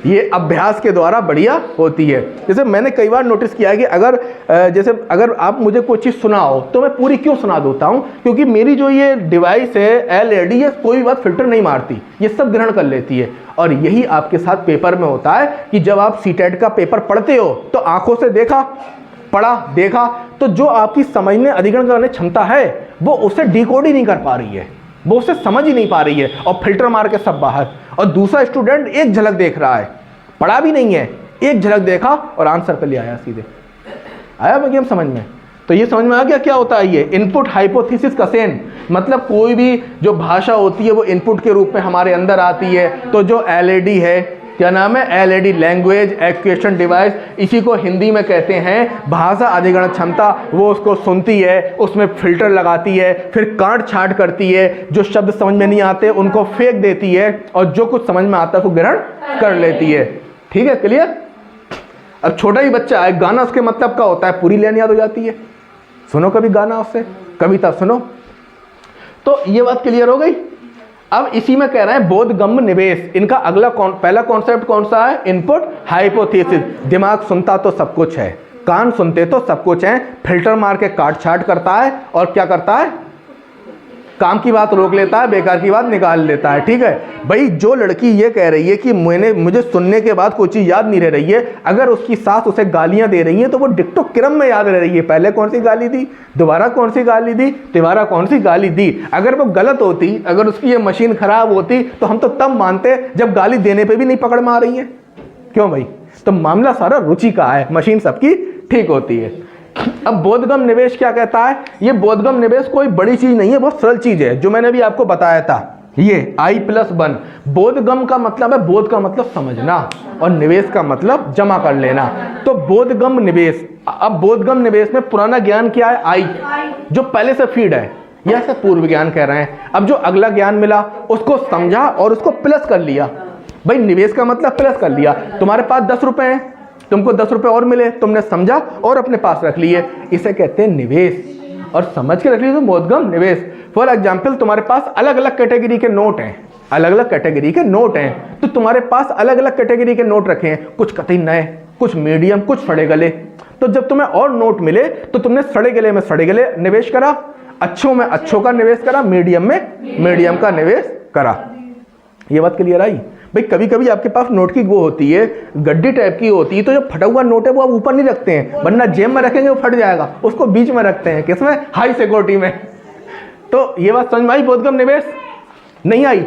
ये अभ्यास के द्वारा बढ़िया होती है। जैसे मैंने कई बार नोटिस किया है कि अगर आप मुझे कोई चीज़ सुनाओ तो मैं पूरी क्यों सुना देता हूँ, क्योंकि मेरी जो ये डिवाइस है LED, ये कोई भी बात फिल्टर नहीं मारती, ये सब ग्रहण कर लेती है। और यही आपके साथ पेपर में होता है कि जब आप CTET का पेपर पढ़ते हो तो आंखों से देखा, पढ़ा, देखा, तो जो आपकी समझने अधिग्रहण करने क्षमता है वो उसे डिकोड ही नहीं कर पा रही है, वो उसे समझ ही नहीं पा रही है, और फिल्टर मार के सब बाहर। और दूसरा स्टूडेंट एक झलक देख रहा है, पढ़ा भी नहीं है, एक झलक देखा और आंसर पे ले आया सीधे, आया गेम समझ में। तो ये समझ में आ गया क्या होता है ये इनपुट हाइपोथेसिस कंसेंट, मतलब कोई भी जो भाषा होती है वो इनपुट के रूप में हमारे अंदर आती है। तो जो LED है, क्या नाम है, LED लैंग्वेज एक्वेशन डिवाइस, इसी को हिंदी में कहते हैं भाषा अधिग्रहण क्षमता। वो उसको सुनती है, उसमें फिल्टर लगाती है, फिर काट छांट करती है, जो शब्द समझ में नहीं आते उनको फेंक देती है, और जो कुछ समझ में आता है उसको ग्रहण कर लेती है। ठीक है, क्लियर। अब छोटा ही बच्चा है, गाना उसके मतलब का होता है, पूरी लाइन याद हो जाती है, सुनो कभी गाना उससे, कविता सुनो, तो ये बात क्लियर हो गई। अब इसी में कह रहे हैं बोधगम्य निवेश, इनका अगला पहला कॉन्सेप्ट कौन सा है, इनपुट हाइपोथेसिस। दिमाग सुनता तो सब कुछ है, कान सुनते तो सब कुछ है, फिल्टर मार के काट छाट करता है, और क्या करता है, काम की बात रोक लेता है, बेकार की बात निकाल लेता है। ठीक है भाई, जो लड़की ये कह रही है कि मुझे सुनने के बाद कोई चीज़ याद नहीं रह रही है, अगर उसकी सास उसे गालियां दे रही है तो वो डिक्टो क्रम में याद रह रही है, पहले कौन सी गाली दी, दोबारा कौन सी गाली दी, तिबारा कौन सी गाली दी। अगर वो गलत होती, अगर उसकी ये मशीन खराब होती तो हम तो तब मानते जब गाली देने पर भी नहीं पकड़ में आ रही है। क्यों भाई, तो मामला सारा रुचि का है, मशीन सबकी ठीक होती है। अब बोधगम्य निवेश क्या कहता है, ये बोधगम्य निवेश कोई बड़ी चीज नहीं है, बहुत सरल चीज है, जो मैंने भी आपको बताया था, ये I+1। बोधगम्य का मतलब है, बोध का मतलब समझना, और निवेश का मतलब जमा कर लेना। तो बोधगम्य निवेश, अब बोधगम्य निवेश में पुराना ज्ञान क्या है, I, जो पहले से फीड है, यह ऐसे पूर्व ज्ञान कह रहे हैं। अब जो अगला ज्ञान मिला उसको समझा और उसको प्लस कर लिया। भाई निवेश का मतलब प्लस कर लिया, तुम्हारे पास 10 रुपए हैं, तुमको 10 रुपए और मिले, तुमने समझा और अपने पास रख लिए, इसे कहते हैं निवेश। और समझ के रख लिए तो बोधगम्य निवेश। फॉर एग्जाम्पल, तुम्हारे पास अलग अलग कैटेगरी के नोट हैं, अलग अलग कैटेगरी के नोट हैं, तो तुम्हारे पास अलग अलग कैटेगरी के नोट रखे हैं, कुछ कतई नए, कुछ मीडियम, कुछ सड़े गले। तो जब तुम्हें और नोट मिले तो तुमने सड़े गले में सड़े गले निवेश करा, अच्छों में अच्छों का निवेश करा, मीडियम में मीडियम का निवेश करा। ये बात क्लियर आई भाई। कभी कभी आपके पास नोट की वो होती है, गड्डी टाइप की होती है, तो जो फटा हुआ नोट है वो आप ऊपर नहीं रखते हैं, वरना जेब में रखेंगे वो फट जाएगा, उसको बीच में रखते हैं, किसमें, हाई सिक्योरिटी में। तो ये बात समझ में आई, बोधगम्य निवेश नहीं आई।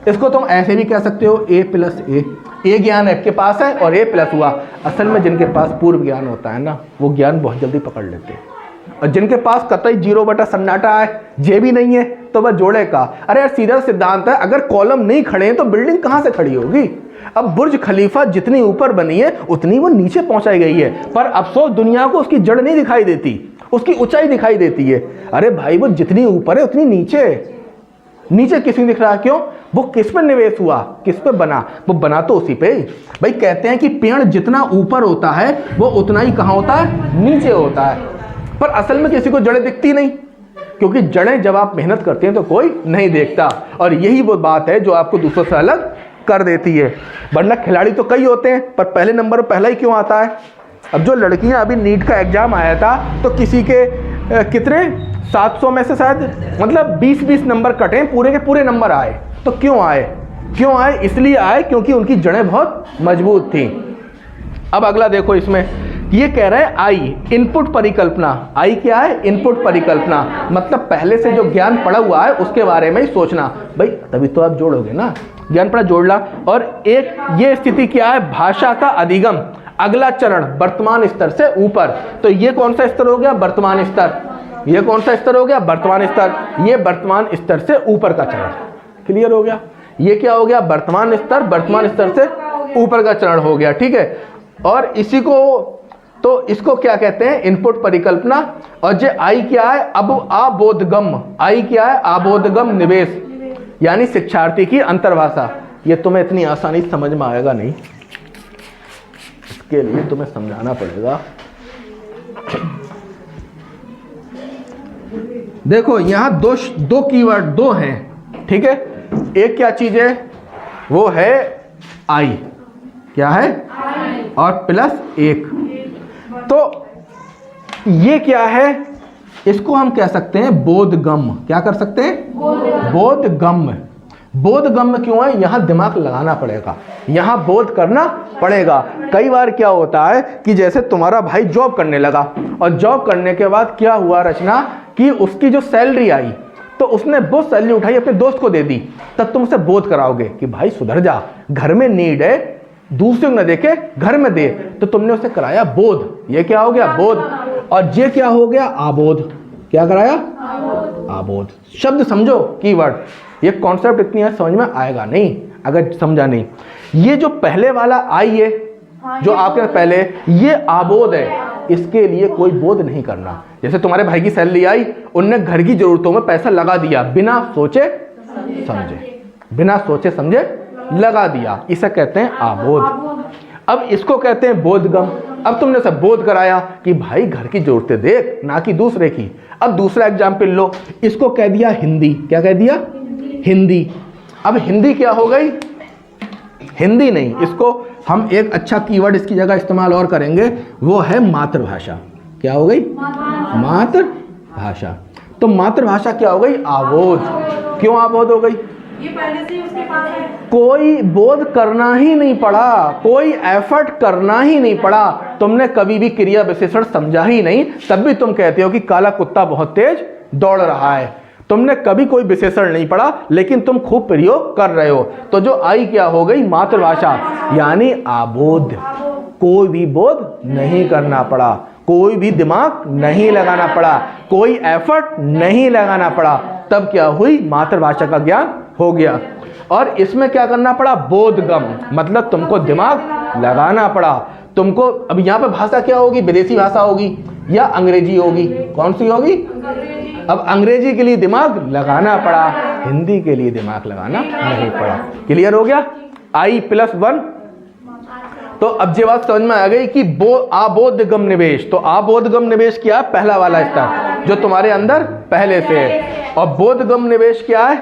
इसको तुम ऐसे भी कह सकते हो A+A, ए ज्ञान आपके पास है और A+ हुआ। असल में जिनके पास पूर्व ज्ञान होता है ना, वो ज्ञान बहुत जल्दी पकड़ लेते हैं, और जिनके पास कतई 0 बटा सन्नाटा है, जे भी नहीं है, तो वह जोड़े का। अरे यार सीधा सिद्धांत है, अगर कॉलम नहीं खड़े हैं तो बिल्डिंग कहाँ से खड़ी होगी। अब बुर्ज खलीफा जितनी ऊपर बनी है उतनी वो नीचे पहुंचाई गई है, पर अफसोस दुनिया को उसकी जड़ नहीं दिखाई देती, उसकी ऊंचाई दिखाई देती है। अरे भाई वो जितनी ऊपर है उतनी नीचे, नीचे किसी नहीं दिख रहा, क्यों, वो किस पे निवेश हुआ, किस पे बना, वो बना तो उसी पे। भाई कहते हैं कि पेड़ जितना ऊपर होता है वो उतना ही कहाँ होता है, नीचे होता है, पर असल में किसी को जड़ें दिखती नहीं, क्योंकि जड़ें जब आप मेहनत करते हैं तो कोई नहीं देखता। और यही वो बात है जो आपको दूसरों से अलग कर देती है। वरना खिलाड़ी तो कई होते हैं, पर पहले नंबर पर पहला ही क्यों आता है। अब जो लड़कियां, अभी नीट का एग्जाम आया था तो किसी के कितने 700 में से शायद मतलब 20-20 नंबर कटे, पूरे के पूरे नंबर आए। तो क्यों आए, इसलिए आए क्योंकि उनकी जड़ें बहुत मजबूत थी। अब अगला देखो, इसमें ये कह रहे हैं आई, इनपुट परिकल्पना। आई क्या है, इनपुट परिकल्पना, मतलब पहले से जो ज्ञान पड़ा हुआ है उसके बारे में ही सोचना। भाई तभी तो आप जोड़ोगे ना, ज्ञान पड़ा जोड़ना। और एक ये स्थिति क्या है, भाषा का अधिगम, अगला चरण वर्तमान स्तर से ऊपर। तो ये कौन सा स्तर हो गया, वर्तमान स्तर। ये कौन सा स्तर हो गया? वर्तमान स्तर। ये वर्तमान स्तर से ऊपर का चरण। क्लियर हो गया? ये क्या हो गया? वर्तमान स्तर, वर्तमान स्तर से ऊपर का चरण हो गया। ठीक है, और इसी को तो इसको क्या कहते हैं? इनपुट परिकल्पना। और जो आई क्या है? अब आबोधगम। आई क्या है? आबोधगम निवेश, यानी शिक्षार्थी की अंतर्भाषा। ये तुम्हें इतनी आसानी से समझ में आएगा नहीं, इसके लिए तुम्हें समझाना पड़ेगा। देखो यहां दो कीवर्ड दो हैं। ठीक है, एक क्या चीज है? वो है आई। क्या है? और प्लस एक। तो ये क्या है? इसको हम कह सकते हैं बोधगम। क्या कर सकते हैं? बोधगम। बोधगम क्यों है? यहां दिमाग लगाना पड़ेगा, यहां बोध करना पड़ेगा। कई बार क्या होता है कि जैसे तुम्हारा भाई जॉब करने लगा, और जॉब करने के बाद क्या हुआ रचना कि उसकी जो सैलरी आई, तो उसने वो सैलरी उठाई अपने दोस्त को दे दी। तब तुम उसे बोध कराओगे कि भाई सुधर जा, घर में नीड है, दूसरे को न देके घर में दे। तो तुमने उसे कराया बोध। ये क्या हो गया? बोध। और ये क्या हो गया? आबोध। क्या कराया? आबोध। शब्द समझो, कीवर्ड। ये कॉन्सेप्ट इतनी है समझ में आएगा नहीं अगर समझा नहीं। ये जो पहले वाला आई है, जो आपके पहले, ये आबोध है। इसके लिए कोई बोध नहीं करना। जैसे तुम्हारे भाई की सैलरी आई, उनने घर की जरूरतों में पैसा लगा दिया, बिना सोचे समझे, बिना सोचे समझे लगा दिया। इसे कहते हैं आबोध। अब इसको कहते हैं बोधगम। अब तुमने सब बोध कराया कि भाई घर की जरूरतें देख, ना कि दूसरे की। अब दूसरा एग्जाम्पल लो, इसको कह दिया हिंदी। क्या कह दिया? हिंदी। अब हिंदी क्या हो गई? हिंदी नहीं, इसको हम एक अच्छा कीवर्ड इसकी जगह इस्तेमाल और करेंगे, वो है मातृभाषा। क्या हो गई? मातृभाषा। तो मातृभाषा क्या हो गई? आबोध। क्यों आबोध हो गई? ये पहले से ही उसके पास है। कोई बोध करना ही नहीं पड़ा, कोई एफर्ट करना ही नहीं पड़ा। तुमने कभी भी क्रिया विशेषण समझा ही नहीं, तब भी तुम कहते हो कि काला कुत्ता बहुत तेज दौड़ रहा है। तुमने कभी कोई विशेषण नहीं पढ़ा, लेकिन तुम खूब प्रयोग कर रहे हो। तो जो आई क्या हो गई? मातृभाषा, यानी आबोध। कोई भी बोध नहीं करना पड़ा, कोई भी दिमाग नहीं लगाना पड़ा, कोई एफर्ट नहीं लगाना पड़ा। तब क्या हुई? मातृभाषा का ज्ञान हो गया। और इसमें क्या करना पड़ा? बोधगम, मतलब तुमको दिमाग लगाना पड़ा। तुमको अब यहाँ पे भाषा क्या होगी? विदेशी भाषा होगी या अंग्रेजी होगी? कौन सी होगी? अब अंग्रेजी के लिए दिमाग लगाना पड़ा, हिंदी के लिए दिमाग लगाना नहीं पड़ा। क्लियर हो गया? I+1। तो अब ये बात समझ में आ गई कि आबोधगम निवेश। तो आबोधगम निवेश क्या है? पहला वाला स्तर जो तुम्हारे अंदर पहले से है। और बोधगम निवेश क्या है?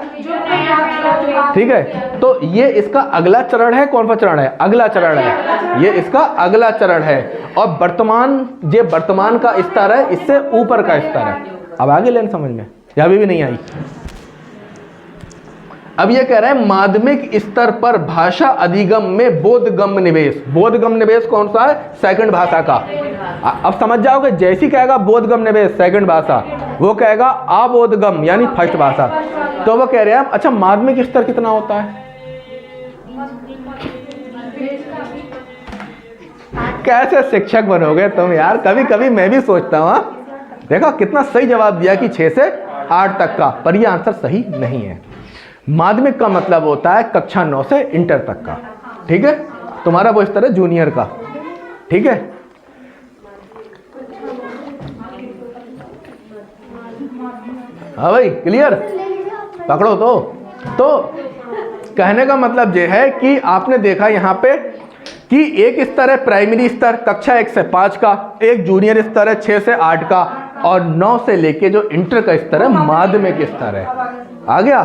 ठीक है, तो ये इसका अगला चरण है। कौन सा चरण है? अगला चरण है। ये इसका अगला चरण है। और वर्तमान, ये वर्तमान का स्तर है, इससे ऊपर का स्तर है। अब आगे लेन समझ में, या अभी भी नहीं आई? अब ये कह रहे हैं माध्यमिक स्तर पर भाषा अधिगम में बोधगम निवेश। बोधगम निवेश कौन सा है? सेकंड भाषा का। अब समझ जाओगे, जैसी कहेगा बोधगम निवेश सेकंड भाषा, वो कहेगा आबोधगम यानी फर्स्ट भाषा। तो वो कह रहे हैं अच्छा माध्यमिक स्तर कितना होता है? कैसे शिक्षक बनोगे तुम यार? कभी कभी मैं भी सोचता हूँ। देखो कितना सही जवाब दिया कि 6 से 8 तक का, पर यह आंसर सही नहीं है। माध्यमिक का मतलब होता है कक्षा 9 से इंटर तक का। ठीक है, तुम्हारा वो स्तर है जूनियर का। ठीक है, हाँ भाई क्लियर? पकड़ो। तो कहने का मतलब यह है कि आपने देखा यहाँ पे कि एक स्तर है प्राइमरी स्तर कक्षा 1 से 5 का, एक जूनियर स्तर है 6 से 8 का, और 9 से लेके जो इंटर का स्तर है माध्यमिक स्तर है। आ गया?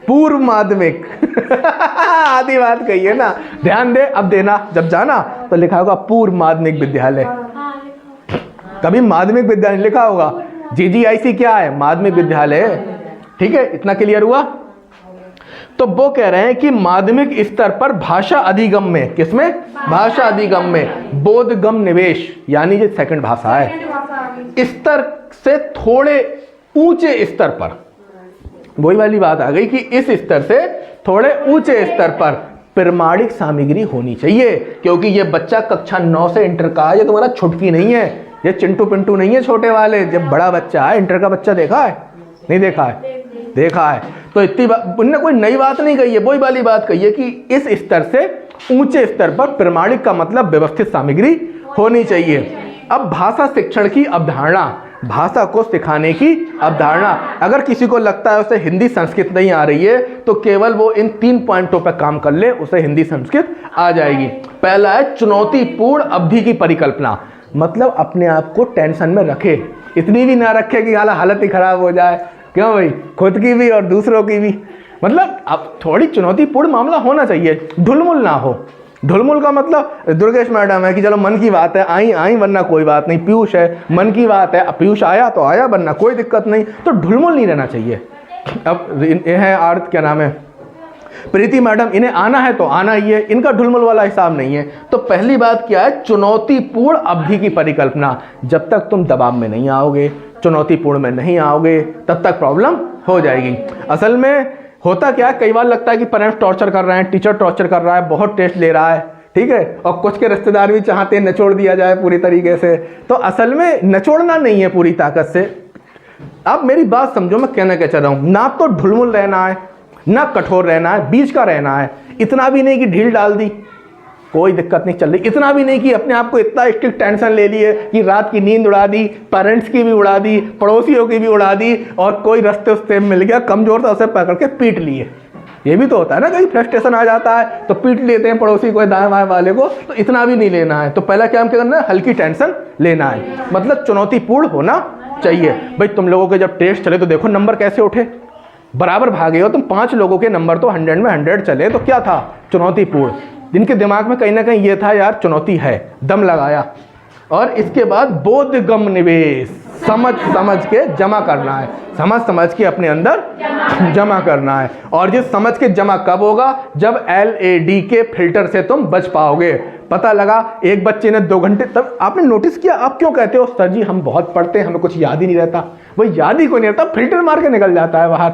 पूर्व माध्यमिक आधी बात कही है ना, ध्यान दे। अब देना, जब जाना तो लिखा होगा पूर्व माध्यमिक विद्यालय। कभी माध्यमिक विद्यालय लिखा होगा। GGIC क्या है? माध्यमिक विद्यालय। ठीक है, इतना क्लियर हुआ? तो वो कह रहे हैं कि माध्यमिक स्तर पर भाषा अधिगम में, किसमें? भाषा अधिगम में बोधगम निवेश, यानी ये सेकंड भाषा है, स्तर से थोड़े ऊंचे स्तर पर, वही वाली बात आ गई कि इस स्तर से थोड़े ऊंचे स्तर पर प्रमाणिक सामग्री होनी चाहिए, क्योंकि ये बच्चा कक्षा 9 से इंटर का है, ये तुम्हारा छुटकी नहीं है, ये चिंटू पिंटू नहीं है छोटे वाले, जब बड़ा बच्चा है, इंटर का बच्चा देखा है नहीं देखा है, देखा है। तो इतनी बात उनने कोई नई बात नहीं कही है, वही वाली बात कही है कि इस स्तर से ऊंचे स्तर पर प्रमाणिक का मतलब व्यवस्थित सामग्री होनी चाहिए। अब भाषा शिक्षण की अवधारणा, भाषा को सिखाने की अवधारणा, अगर किसी को लगता है उसे हिंदी संस्कृत नहीं आ रही है तो केवल वो इन 3 पॉइंटों पर काम कर ले, उसे हिंदी संस्कृत आ जाएगी। पहला है चुनौतीपूर्ण अवधि की परिकल्पना, मतलब अपने आप को टेंशन में रखे, इतनी भी ना रखे कि हालत ही खराब हो जाए, क्यों भाई, खुद की भी और दूसरों की भी, मतलब अब थोड़ी चुनौतीपूर्ण मामला होना चाहिए, ढुलमुल ना हो। ढुलमुल का मतलब दुर्गेश मैडम है कि चलो मन की बात है, आई आई वरना कोई बात नहीं, पीयूष है मन की बात है, पीयूष आया तो आया वरना कोई दिक्कत नहीं, तो ढुलमुल नहीं रहना चाहिए। अब ये है आर्थ, क्या नाम है, प्रीति मैडम, इन्हें आना है तो आना ही है, इनका ढुलमुल वाला हिसाब नहीं है। तो पहली बात क्या है, चुनौतीपूर्ण अवधि की परिकल्पना, जब तक तुम दबाव में नहीं आओगे, चुनौतीपूर्ण में नहीं आओगे, तब तक प्रॉब्लम हो जाएगी। असल में होता क्या है, कई बार लगता है कि पेरेंट्स टॉर्चर कर रहे हैं, टीचर टॉर्चर कर रहा है, बहुत टेस्ट ले रहा है, ठीक है, और कुछ के रिश्तेदार भी चाहते हैं निचोड़ दिया जाए पूरी तरीके से। तो असल में निचोड़ना नहीं है पूरी ताकत से। आप मेरी बात समझो, मैं कहना क्या चाह रहा हूँ, ना तो ढुलमुल रहना है ना कठोर रहना है, बीच का रहना है। इतना भी नहीं कि ढील डाल दी, कोई दिक्कत नहीं चल रही, इतना भी नहीं कि अपने आप को इतना स्ट्रिक्ट टेंशन ले लिए कि रात की नींद उड़ा दी, पेरेंट्स की भी उड़ा दी, पड़ोसियों की भी उड़ा दी, और कोई रास्ते उससे मिल गया कमजोर था उसे पकड़ के पीट लिए। ये भी तो होता है ना, कहीं फ्रस्ट्रेशन आ जाता है तो पीट लेते हैं पड़ोसी को, दाएं बाएं वाले को, तो इतना भी नहीं लेना है। तो पहला क्या करना है, हल्की टेंशन लेना है, मतलब चुनौतीपूर्ण होना चाहिए। भाई तुम लोगों के जब टेस्ट चले तो देखो नंबर कैसे उठे, बराबर भागे हो तुम, 5 लोगों के नंबर तो 100 में 100 चले, तो क्या था, चुनौतीपूर्ण। जिनके दिमाग में कहीं ना कहीं ये था यार चुनौती है, दम लगाया। और इसके बाद बोधगम निवेश, समझ समझ के जमा करना है, समझ समझ के अपने अंदर जमा करना है। और ये समझ के जमा कब होगा, जब LAD के फिल्टर से तुम बच पाओगे। पता लगा एक बच्चे ने 2 घंटे, तब आपने नोटिस किया, आप क्यों कहते हो सर जी हम बहुत पढ़ते हैं हमें कुछ याद ही नहीं रहता, वो याद ही कोई नहीं रहता, फिल्टर मार के निकल जाता है बाहर,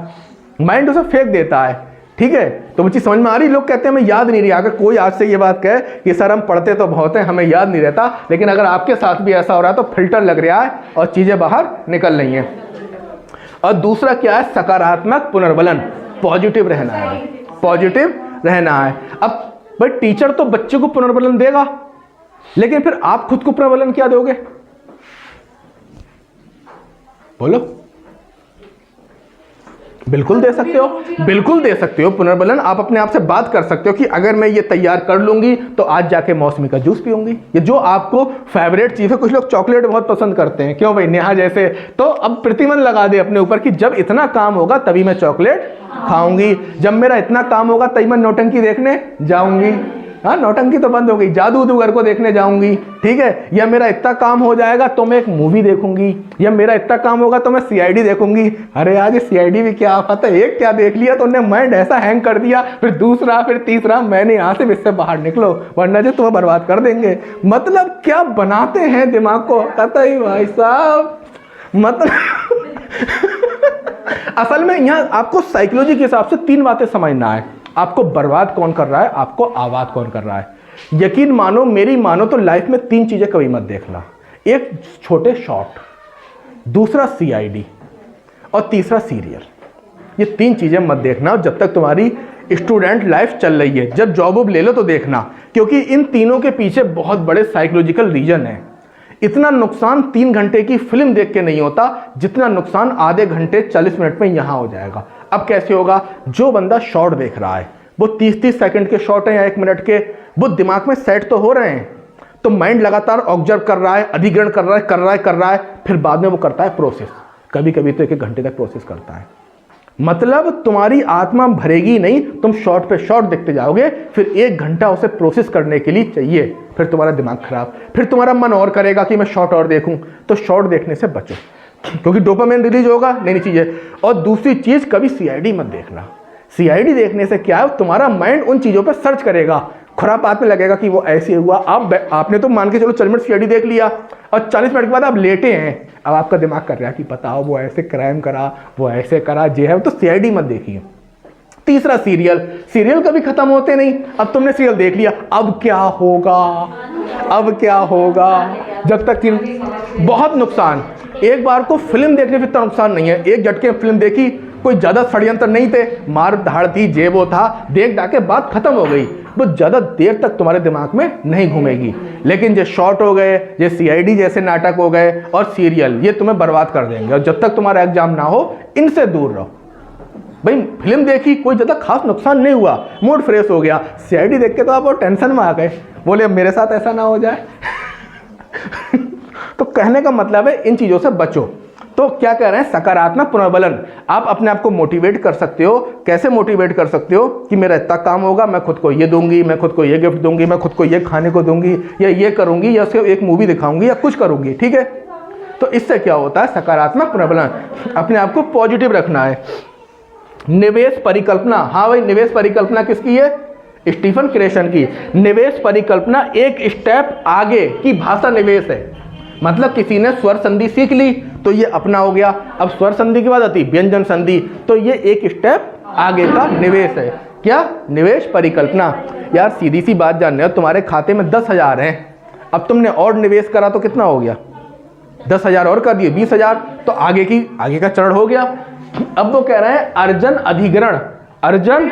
माइंड उसे फेंक देता है, ठीक है। तो वो चीज़ समझ में आ रही, लोग कहते हैं हमें याद नहीं रही। अगर कोई आज से ये बात कहे कि सर हम पढ़ते तो बहुत हैं हमें याद नहीं रहता, लेकिन अगर आपके साथ भी ऐसा हो रहा है तो फिल्टर लग रहा है और चीज़ें बाहर निकल रही हैं। और दूसरा क्या है, सकारात्मक पुनर्बलन, पॉजिटिव रहना है, पॉजिटिव रहना है। अब भाई टीचर तो बच्चे को पुनर्बलन देगा, लेकिन फिर आप खुद को पुनर्बलन क्या दोगे, बोलो। बिल्कुल दे सकते हो, बिल्कुल दे सकते हो पुनर्बलन। आप अपने आप से बात कर सकते हो कि अगर मैं ये तैयार कर लूंगी तो आज जाके मौसमी का जूस पीऊंगी, ये जो आपको फेवरेट चीज़ है। कुछ लोग चॉकलेट बहुत पसंद करते हैं, क्यों भाई, नेहा जैसे, तो अब प्रतिबंध लगा दे अपने ऊपर कि जब इतना काम होगा तभी मैं चॉकलेट खाऊंगी, जब मेरा इतना काम होगा तभी मैं नौटंकी देखने जाऊंगी। हाँ, नौटंकी तो बंद हो गई, जादू उदूगर को देखने जाऊंगी, ठीक है। या मेरा इतना काम हो जाएगा तो मैं एक मूवी देखूंगी, या मेरा इतना काम होगा तो मैं CID देखूंगी। अरे यार ये CID भी क्या आता है, एक क्या देख लिया तो उन्हें माइंड ऐसा हैंग कर दिया, फिर दूसरा, फिर तीसरा, मैंने यहाँ से इससे बाहर निकलो वरना जो तुम्हें बर्बाद कर देंगे। मतलब क्या बनाते हैं दिमाग को, कतई भाई साहब, मतलब असल में यहाँ आपको साइकोलॉजी के हिसाब से 3 बातें समझना है, आपको बर्बाद कौन कर रहा है, आपको आबाद कौन कर रहा है। यकीन मानो, मेरी मानो तो लाइफ में 3 चीजें कभी मत देखना, एक छोटे शॉर्ट, दूसरा CID और तीसरा सीरियल। ये 3 चीजें मत देखना जब तक तुम्हारी स्टूडेंट लाइफ चल रही है। जब जॉब वॉब ले लो तो देखना, क्योंकि इन तीनों के पीछे बहुत बड़े साइकोलॉजिकल रीजन है। इतना नुकसान 3 घंटे की फिल्म देख के नहीं होता जितना नुकसान आधे घंटे 40 मिनट में यहाँ हो जाएगा। अब कैसे होगा, जो बंदा शॉर्ट देख रहा है वो 30-30 सेकंड के शॉर्ट है या 1 मिनट के, वो दिमाग में सेट तो हो रहे हैं, तो माइंड लगातार ऑब्जर्व कर रहा है, अधिग्रहण कर रहा है, फिर बाद में वो करता है प्रोसेस, कभी कभी तो 1-1 घंटे तक प्रोसेस करता है। मतलब तुम्हारी आत्मा भरेगी नहीं, तुम शॉर्ट पे शॉर्ट देखते जाओगे, फिर 1 घंटा उसे प्रोसेस करने के लिए चाहिए, फिर तुम्हारा दिमाग खराब, फिर तुम्हारा मन और करेगा कि मैं शॉर्ट और देखूं। तो शॉर्ट देखने से बचो, क्योंकि डोपामाइन रिलीज होगा, नई चीजें। और दूसरी चीज, कभी CID मत देखना। CID देखने से क्या है, तुम्हारा माइंड उन चीजों पर सर्च करेगा, खुरापात में लगेगा कि वो ऐसे हुआ। आपने तो मान के चलो 40 मिनट CID देख लिया और 40 मिनट के बाद आप लेटे हैं, अब आपका दिमाग कर रहा है कि बताओ वो ऐसे क्राइम करा, वो ऐसे करा, जे है, तो CID मत देखिए। तीसरा सीरियल, सीरियल कभी खत्म होते नहीं। अब तुमने सीरियल देख लिया, अब क्या होगा, अब क्या होगा, जब तक कि बहुत नुकसान। एक बार को फिल्म देखने पे इतना नुकसान नहीं है, एक झटके में फिल्म देखी, कोई ज़्यादा षड्यंत्र नहीं थे, मार धाड़ थी, जे वो था, देख डाके बात खत्म हो गई, वो ज़्यादा देर तक तुम्हारे दिमाग में नहीं घूमेगी। लेकिन जो शॉर्ट हो गए, ये CID जैसे नाटक हो गए और सीरियल, ये तुम्हें बर्बाद कर देंगे। और जब तक तुम्हारा एग्जाम ना हो, इनसे दूर रहो। भाई फिल्म देखी, कोई ज़्यादा खास नुकसान नहीं हुआ, मूड फ्रेश हो गया, CID देख के तो आप और टेंशन में आ गए, बोले अब मेरे साथ ऐसा ना हो जाए। तो कहने का मतलब है इन चीज़ों से बचो। तो क्या कह रहे हैं, सकारात्मक पुनर्बलन। आप अपने आप को मोटिवेट कर सकते हो। कैसे मोटिवेट कर सकते हो कि मेरा इतना काम होगा, मैं खुद को ये दूंगी, मैं खुद को ये गिफ्ट दूंगी, मैं खुद को ये खाने को दूंगी, या ये करूंगी, या उसके एक मूवी दिखाऊंगी, या कुछ करूंगी, ठीक है। तो इससे क्या होता है, सकारात्मक पुनर्बलन, अपने आप को पॉजिटिव रखना है। निवेश परिकल्पना, हाँ भाई, निवेश परिकल्पना किसकी है, स्टीफन क्रेशन की। निवेश परिकल्पना एक स्टेप आगे की भाषा निवेश है। मतलब किसी ने स्वर संधि सीख ली तो ये अपना हो गया, अब स्वर संधि के बाद आती व्यंजन संधि, तो ये एक स्टेप आगे का निवेश है। क्या, निवेश परिकल्पना। यार सीधी सी बात जानने हो, तुम्हारे खाते में 10,000 हैं, अब तुमने और निवेश करा तो कितना हो गया, 10,000 और कर दिए 20,000, तो आगे का चरण हो गया। अब वो कह रहे हैं अर्जन अधिग्रहण, अर्जन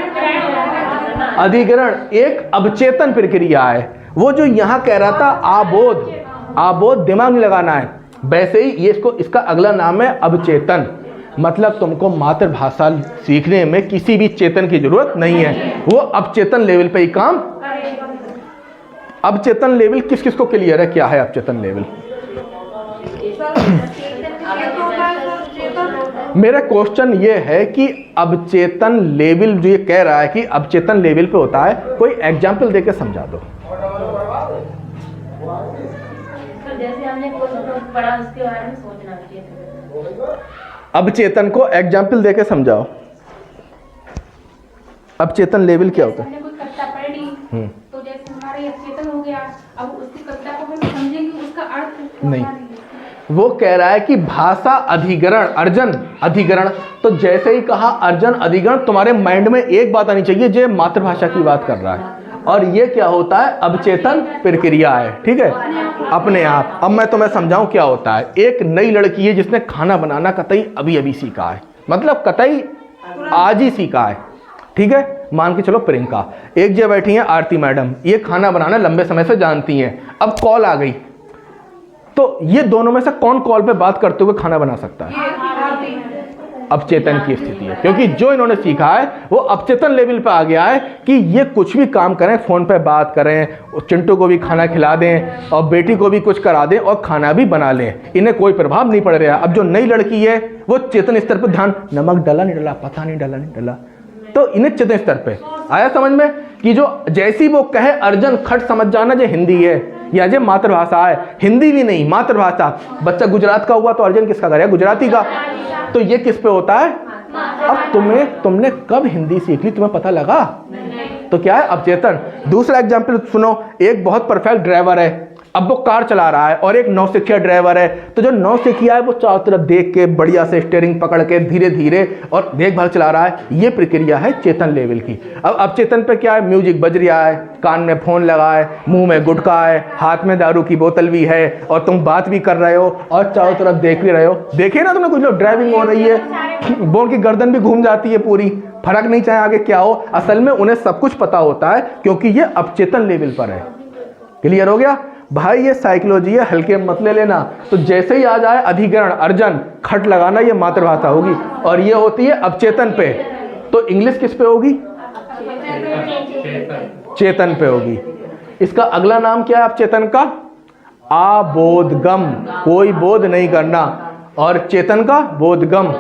अधिग्रहण एक अवचेतन प्रक्रिया है। वो जो यहाँ कह रहा था आबोध, आबोध दिमाग नहीं लगाना है, वैसे ही ये इसका अगला नाम है अवचेतन। मतलब तुमको मातृभाषा सीखने में किसी भी चेतन की जरूरत नहीं है, वो अवचेतन लेवल पे ही काम। अवचेतन लेवल किस किस को क्लियर है, क्या है अवचेतन लेवल? मेरा क्वेश्चन ये है कि अवचेतन लेवल जो ये कह रहा है कि अवचेतन लेवल पे होता है, कोई एग्जाम्पल देके समझा दो। जैसे हमने पढ़ा उसके बारे में सोचना चाहिए। अवचेतन को एग्जाम्पल देके समझाओ। अवचेतन लेवल क्या होता है? हमने कोई कविता पढ़ ली तो जैसे हमारा ये अवचेतन हो गया, अब उसकी कविता को हम समझेंगे, उसका अर्थ नहीं, वो कह रहा है कि भाषा अधिग्रहण, अर्जन अधिग्रहण। तो जैसे ही कहा अर्जन अधिग्रहण, तुम्हारे माइंड में एक बात आनी चाहिए, जो मातृभाषा की बात कर रहा है, और ये क्या होता है, अवचेतन प्रक्रिया है, ठीक है, अपने आप। अब मैं तुम्हें समझाऊं क्या होता है। एक नई लड़की है जिसने खाना बनाना कतई अभी अभी सीखा है, मतलब कतई आज ही सीखा है, ठीक है। मान के चलो प्रियंका, एक जगह बैठी हैं आरती मैडम, ये खाना बनाना लंबे समय से जानती हैं। अब कॉल आ गई, तो ये दोनों में से कौन कॉल पे बात करते हुए खाना बना सकता है? अवचेतन की स्थिति है, क्योंकि जो इन्होंने सीखा है वो अवचेतन लेवल पे आ गया है कि ये कुछ भी काम करें, फोन पे बात करें, चिंटू को भी खाना खिला दें और बेटी को भी कुछ करा दें और खाना भी बना लें, इन्हें कोई प्रभाव नहीं पड़ रहा। अब जो नई लड़की है वो चेतन स्तर पर ध्यान, नमक डाला नहीं डाला, पता नहीं डाला नहीं डाला, तो इन्हें चेतन स्तर पे आया समझ में कि जो जैसी वो कहे अर्जन खट समझ जाना जो हिंदी है या जो मातृभाषा है, हिंदी भी नहीं मातृभाषा। बच्चा गुजरात का हुआ तो अर्जन किसका करेगा, गुजराती का। तो ये किस पे होता है? अब तुमने कब हिंदी सीख ली, तुम्हें पता लगा? तो क्या है, अवचेतन। दूसरा एग्जाम्पल सुनो, एक बहुत परफेक्ट ड्राइवर है, अब वो कार चला रहा है और एक नौसिखिया ड्राइवर है, तो जो नौसिखिया है वो चारों तरफ देख के बढ़िया से स्टीयरिंग पकड़ के धीरे धीरे और देखभाल चला रहा है। ये प्रक्रिया है चेतन लेवल की। अब अवचेतन पे क्या है, म्यूजिक बज रहा है, कान में फोन लगा है, मुंह में गुटखा है, हाथ में दारू की बोतल भी है और तुम बात भी कर रहे हो और चारों तरफ देख भी रहे हो। देखे ना तुमने, कुछ लोग ड्राइविंग हो रही है, वो उनकी गर्दन भी घूम जाती है पूरी, फर्क नहीं चाहे आगे क्या हो, असल में उन्हें सब कुछ पता होता है क्योंकि ये अवचेतन लेवल पर है। क्लियर हो गया भाई? ये साइकोलॉजी है, हल्के में मत ले लेना। तो जैसे ही आ जाए अधिग्रहण, अर्जन खट लगाना, ये मातृभाषा होगी और ये होती है अवचेतन पे। तो इंग्लिश किस पे होगी? चेतन पे होगी। इसका अगला नाम क्या है अवचेतन का? आबोधगम, कोई बोध नहीं करना, और चेतन का बोधगम,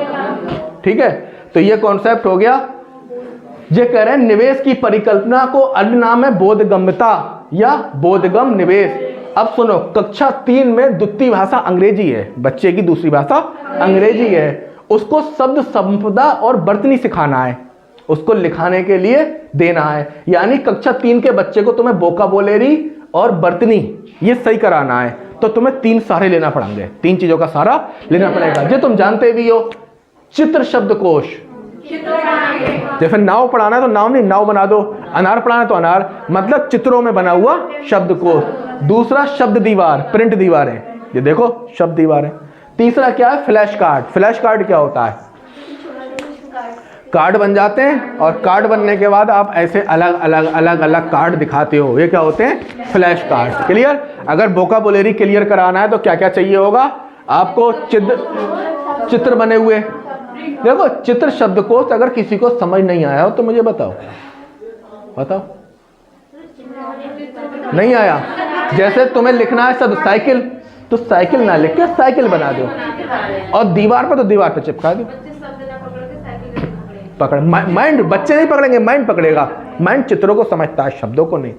ठीक है। तो ये कॉन्सेप्ट हो गया। ये कह रहे हैं निवेश की परिकल्पना को अन्य नाम है बोधगम्यता या बोधगम निवेश। अब सुनो, कक्षा 3 में द्वितीय भाषा अंग्रेजी है, बच्चे की दूसरी भाषा अंग्रेजी है, उसको शब्द संपदा और वर्तनी सिखाना है, उसको लिखाने के लिए देना है। यानी कक्षा 3 के बच्चे को तुम्हें वोकाबुलरी और वर्तनी ये सही कराना है, तो तुम्हें 3 सहारे लेना पड़ेंगे, 3 चीजों का सहारा लेना पड़ेगा जो तुम जानते भी हो। चित्र शब्दकोश, जैसे नाव पढ़ाना है तो नाव नहीं, नाव बना दो। अनार पढ़ाना है तो अनार, मतलब चित्रों में बना हुआ शब्द को। दूसरा शब्द दीवार, प्रिंट दीवारें, ये देखो शब्द दीवारें। तीसरा क्या है? Flash card. फ्लैश कार्ड क्या होता है? कार्ड बन जाते हैं और कार्ड बनने के बाद आप ऐसे अलग अलग कार्ड दिखाते हो, ये क्या होते हैं? Flash card. क्लियर? अगर वोकाबुलरी क्लियर कराना है तो क्या क्या चाहिए होगा आपको? चित्र बने हुए। देखो चित्र शब्दकोश अगर किसी को समझ नहीं आया हो तो मुझे बताओ, बताओ। नहीं आया? जैसे तुम्हें लिखना है शब्द साइकिल, तो साइकिल ना लिख के साइकिल बना दो, और दीवार पर तो दीवार पर चिपका दो। पकड़ माइंड, बच्चे नहीं पकड़ेंगे, माइंड पकड़ेगा। माइंड चित्रों को समझता है, शब्दों को नहीं।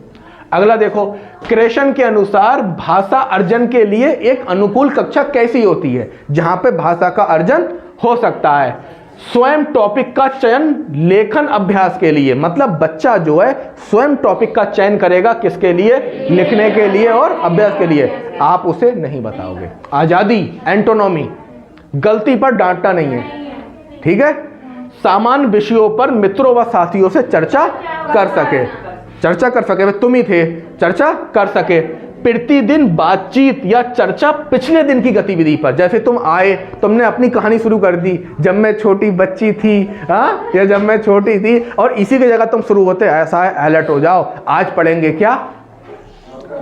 अगला देखो, क्रेशन के अनुसार भाषा अर्जन के लिए एक अनुकूल कक्षा कैसी होती है? जहां पे भाषा का अर्जन हो सकता है। स्वयं टॉपिक का चयन लेखन अभ्यास के लिए, मतलब बच्चा जो है स्वयं टॉपिक का चयन करेगा, किसके लिए? लिखने के लिए और अभ्यास के लिए। आप उसे नहीं बताओगे। आजादी, एंटोनॉमी, गलती पर डांटना नहीं है, ठीक है? सामान्य विषयों पर मित्रों व साथियों से चर्चा कर सके, चर्चा कर सके, तुम ही थे, चर्चा कर सके। प्रतिदिन बातचीत या चर्चा पिछले दिन की गतिविधि पर, जैसे तुम आए, तुमने अपनी कहानी शुरू कर दी, जब मैं छोटी बच्ची थी, हाँ, या जब मैं छोटी थी, और इसी की जगह तुम शुरू होते, ऐसा है, अलर्ट हो जाओ, आज पढ़ेंगे क्या?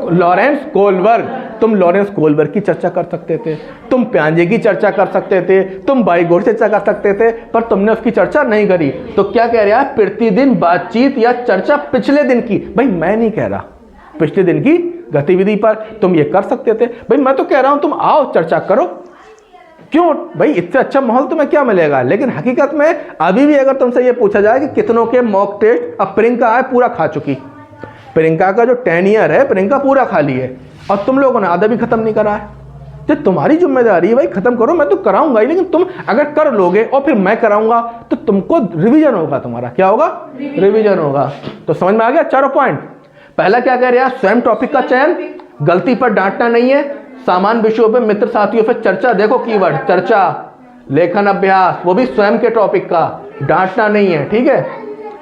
Lawrence Kohlberg. तुम लॉरेंस कोलबर्ग की चर्चा कर सकते थे, तुम प्याजे की चर्चा कर सकते थे, तुम बाइगोर चर्चा कर सकते थे, पर तुमने उसकी चर्चा नहीं करी। तो क्या कह रहा है? प्रतिदिन बातचीत या चर्चा पिछले दिन की। भाई मैं नहीं कह रहा, पिछले दिन की गतिविधि पर तुम ये कर सकते थे। भाई मैं तो कह रहा हूं तुम आओ, चर्चा करो। क्यों भाई? इससे अच्छा माहौल तुम्हें क्या मिलेगा? लेकिन हकीकत में अभी भी अगर तुमसे ये पूछा जाए कि कितनों के मॉक टेस्ट, अब प्रियंका है पूरा खा चुकी, प्रियंका का जो 10 ईयर है, प्रियंका पूरा खा ली है, और तुम लोगों ने आधा भी खत्म नहीं करा है। तो तुम्हारी जिम्मेदारी है भाई, खत्म करो। मैं तो कराऊंगा ही, लेकिन तुम अगर कर लोगे और फिर मैं कराऊंगा तो तुमको रिवीजन होगा, तुम्हारा क्या होगा? रिवीजन होगा। तो समझ में आ गया चारों पॉइंट? पहला क्या कह रहे हैं? स्वयं टॉपिक का चयन, गलती पर डांटना नहीं है, सामान्य विषयों पर मित्र साथियों पर चर्चा। देखो कीवर्ड चर्चा, लेखन अभ्यास, वो भी स्वयं के टॉपिक का, डांटना नहीं है, ठीक है,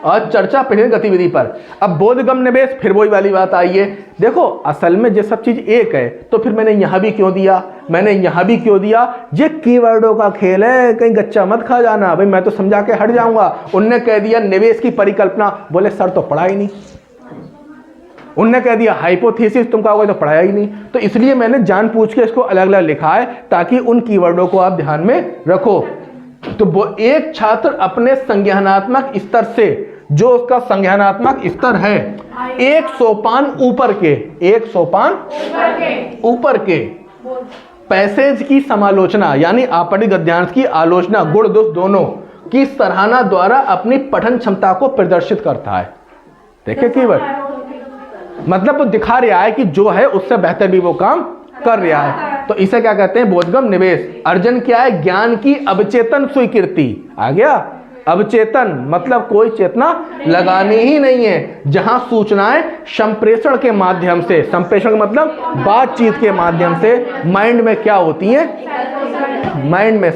और चर्चा पिछली गतिविधि पर। अब बोधगम्य निवेश, फिर वही वाली बात आई है। देखो असल में ये सब चीज एक है, तो फिर मैंने यहां भी क्यों दिया, मैंने यहां भी क्यों दिया? ये कीवर्डों का खेल है, कहीं गच्चा मत खा जाना। भाई मैं तो समझा के हट जाऊंगा। उनने कह दिया निवेश की परिकल्पना, बोले सर तो पढ़ा ही नहीं। उनने कह दिया हाइपोथेसिस, तुम कहोगे तो पढ़ाया ही नहीं। तो इसलिए मैंने जानबूझ के इसको अलग अलग लिखा है, ताकि उन कीवर्डों को आप ध्यान में रखो। तो वो एक छात्र अपने संज्ञानात्मक स्तर से, जो उसका संज्ञानात्मक स्तर है, एक सोपान ऊपर के, एक सोपान ऊपर के पैसेज की समालोचना, यानी आपत्ति गद्यांश की आलोचना, गुण दोष दोनों की सराहना द्वारा अपनी पठन क्षमता को प्रदर्शित करता है। देखिए कीवर्ड, मतलब वो दिखा रहा है कि जो है उससे बेहतर भी वो काम कर रहा है। तो इसे क्या कहते हैं? बोधगम्य निवेश। अर्जन क्या है? ज्ञान की अवचेतन स्वीकृति। आ गया? अवचेतन मतलब कोई चेतना लगानी ही नहीं है, जहां सूचनाएं संप्रेषण के माध्यम से, संप्रेषण का मतलब बातचीत के माध्यम से माइंड में क्या होती हैं? माइंड में